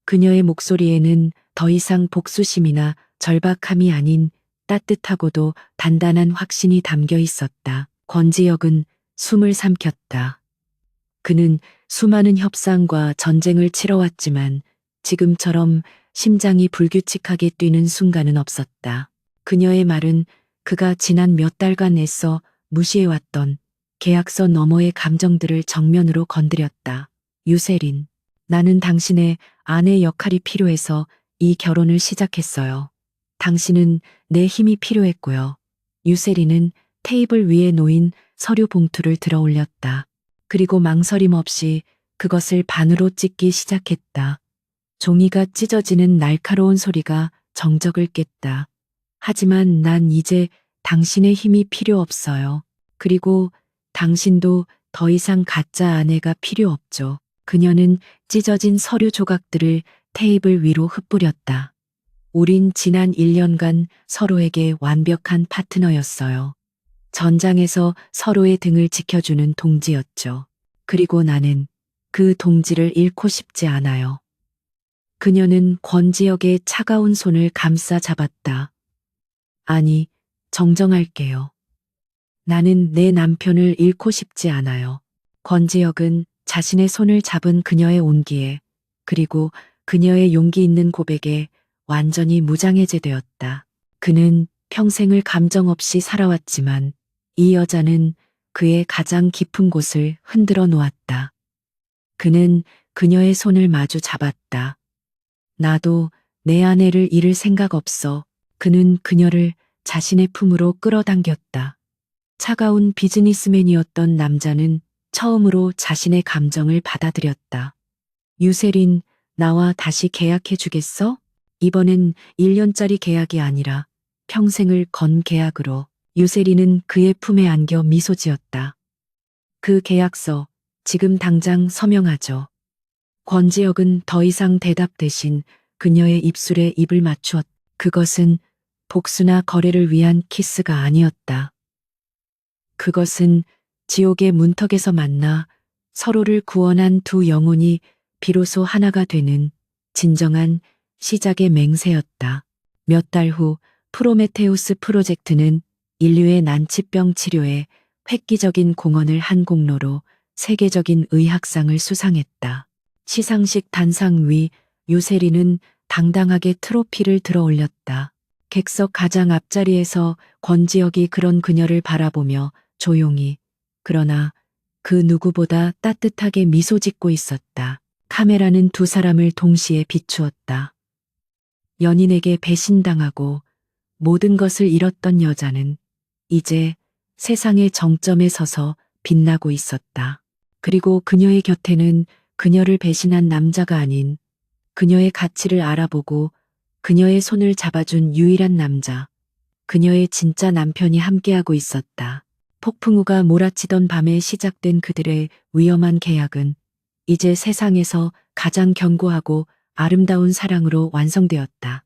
그녀의 목소리에는 더 이상 복수심이나 절박함이 아닌 따뜻하고도 단단한 확신이 담겨 있었다. 권지혁은 숨을 삼켰다. 그는 수많은 협상과 전쟁을 치러왔지만 지금처럼 심장이 불규칙하게 뛰는 순간은 없었다. 그녀의 말은 그가 지난 몇 달간 애써 무시해왔던 계약서 너머의 감정들을 정면으로 건드렸다. 유세린, 나는 당신의 아내 역할이 필요해서 이 결혼을 시작했어요. 당신은 내 힘이 필요했고요. 유세린은 테이블 위에 놓인 서류 봉투를 들어 올렸다. 그리고 망설임 없이 그것을 반으로 찢기 시작했다. 종이가 찢어지는 날카로운 소리가 정적을 깼다. 하지만 난 이제 당신의 힘이 필요 없어요. 그리고 당신도 더 이상 가짜 아내가 필요 없죠. 그녀는 찢어진 서류 조각들을 테이블 위로 흩뿌렸다. 우린 지난 1년간 서로에게 완벽한 파트너였어요. 전장에서 서로의 등을 지켜주는 동지였죠. 그리고 나는 그 동지를 잃고 싶지 않아요. 그녀는 권지혁의 차가운 손을 감싸 잡았다. 아니, 정정할게요. 나는 내 남편을 잃고 싶지 않아요. 권지혁은 자신의 손을 잡은 그녀의 온기에, 그리고 그녀의 용기 있는 고백에 완전히 무장해제되었다. 그는 평생을 감정 없이 살아왔지만 이 여자는 그의 가장 깊은 곳을 흔들어 놓았다. 그는 그녀의 손을 마주 잡았다. 나도 내 아내를 잃을 생각 없어. 그는 그녀를 자신의 품으로 끌어당겼다. 차가운 비즈니스맨이었던 남자는 처음으로 자신의 감정을 받아들였다. 유세린, 나와 다시 계약해 주겠어? 이번엔 1년짜리 계약이 아니라 평생을 건 계약으로. 유세린은 그의 품에 안겨 미소 지었다. 그 계약서, 지금 당장 서명하죠. 권지혁은 더 이상 대답 대신 그녀의 입술에 입을 맞추었다. 그것은 복수나 거래를 위한 키스가 아니었다. 그것은 지옥의 문턱에서 만나 서로를 구원한 두 영혼이 비로소 하나가 되는 진정한 시작의 맹세였다. 몇 달 후 프로메테우스 프로젝트는 인류의 난치병 치료에 획기적인 공헌을 한 공로로 세계적인 의학상을 수상했다. 시상식 단상 위 유세리는 당당하게 트로피를 들어 올렸다. 객석 가장 앞자리에서 권지혁이 그런 그녀를 바라보며 조용히, 그러나 그 누구보다 따뜻하게 미소 짓고 있었다. 카메라는 두 사람을 동시에 비추었다. 연인에게 배신당하고 모든 것을 잃었던 여자는 이제 세상의 정점에 서서 빛나고 있었다. 그리고 그녀의 곁에는 그녀를 배신한 남자가 아닌 그녀의 가치를 알아보고 그녀의 손을 잡아준 유일한 남자, 그녀의 진짜 남편이 함께하고 있었다. 폭풍우가 몰아치던 밤에 시작된 그들의 위험한 계약은 이제 세상에서 가장 견고하고 아름다운 사랑으로 완성되었다.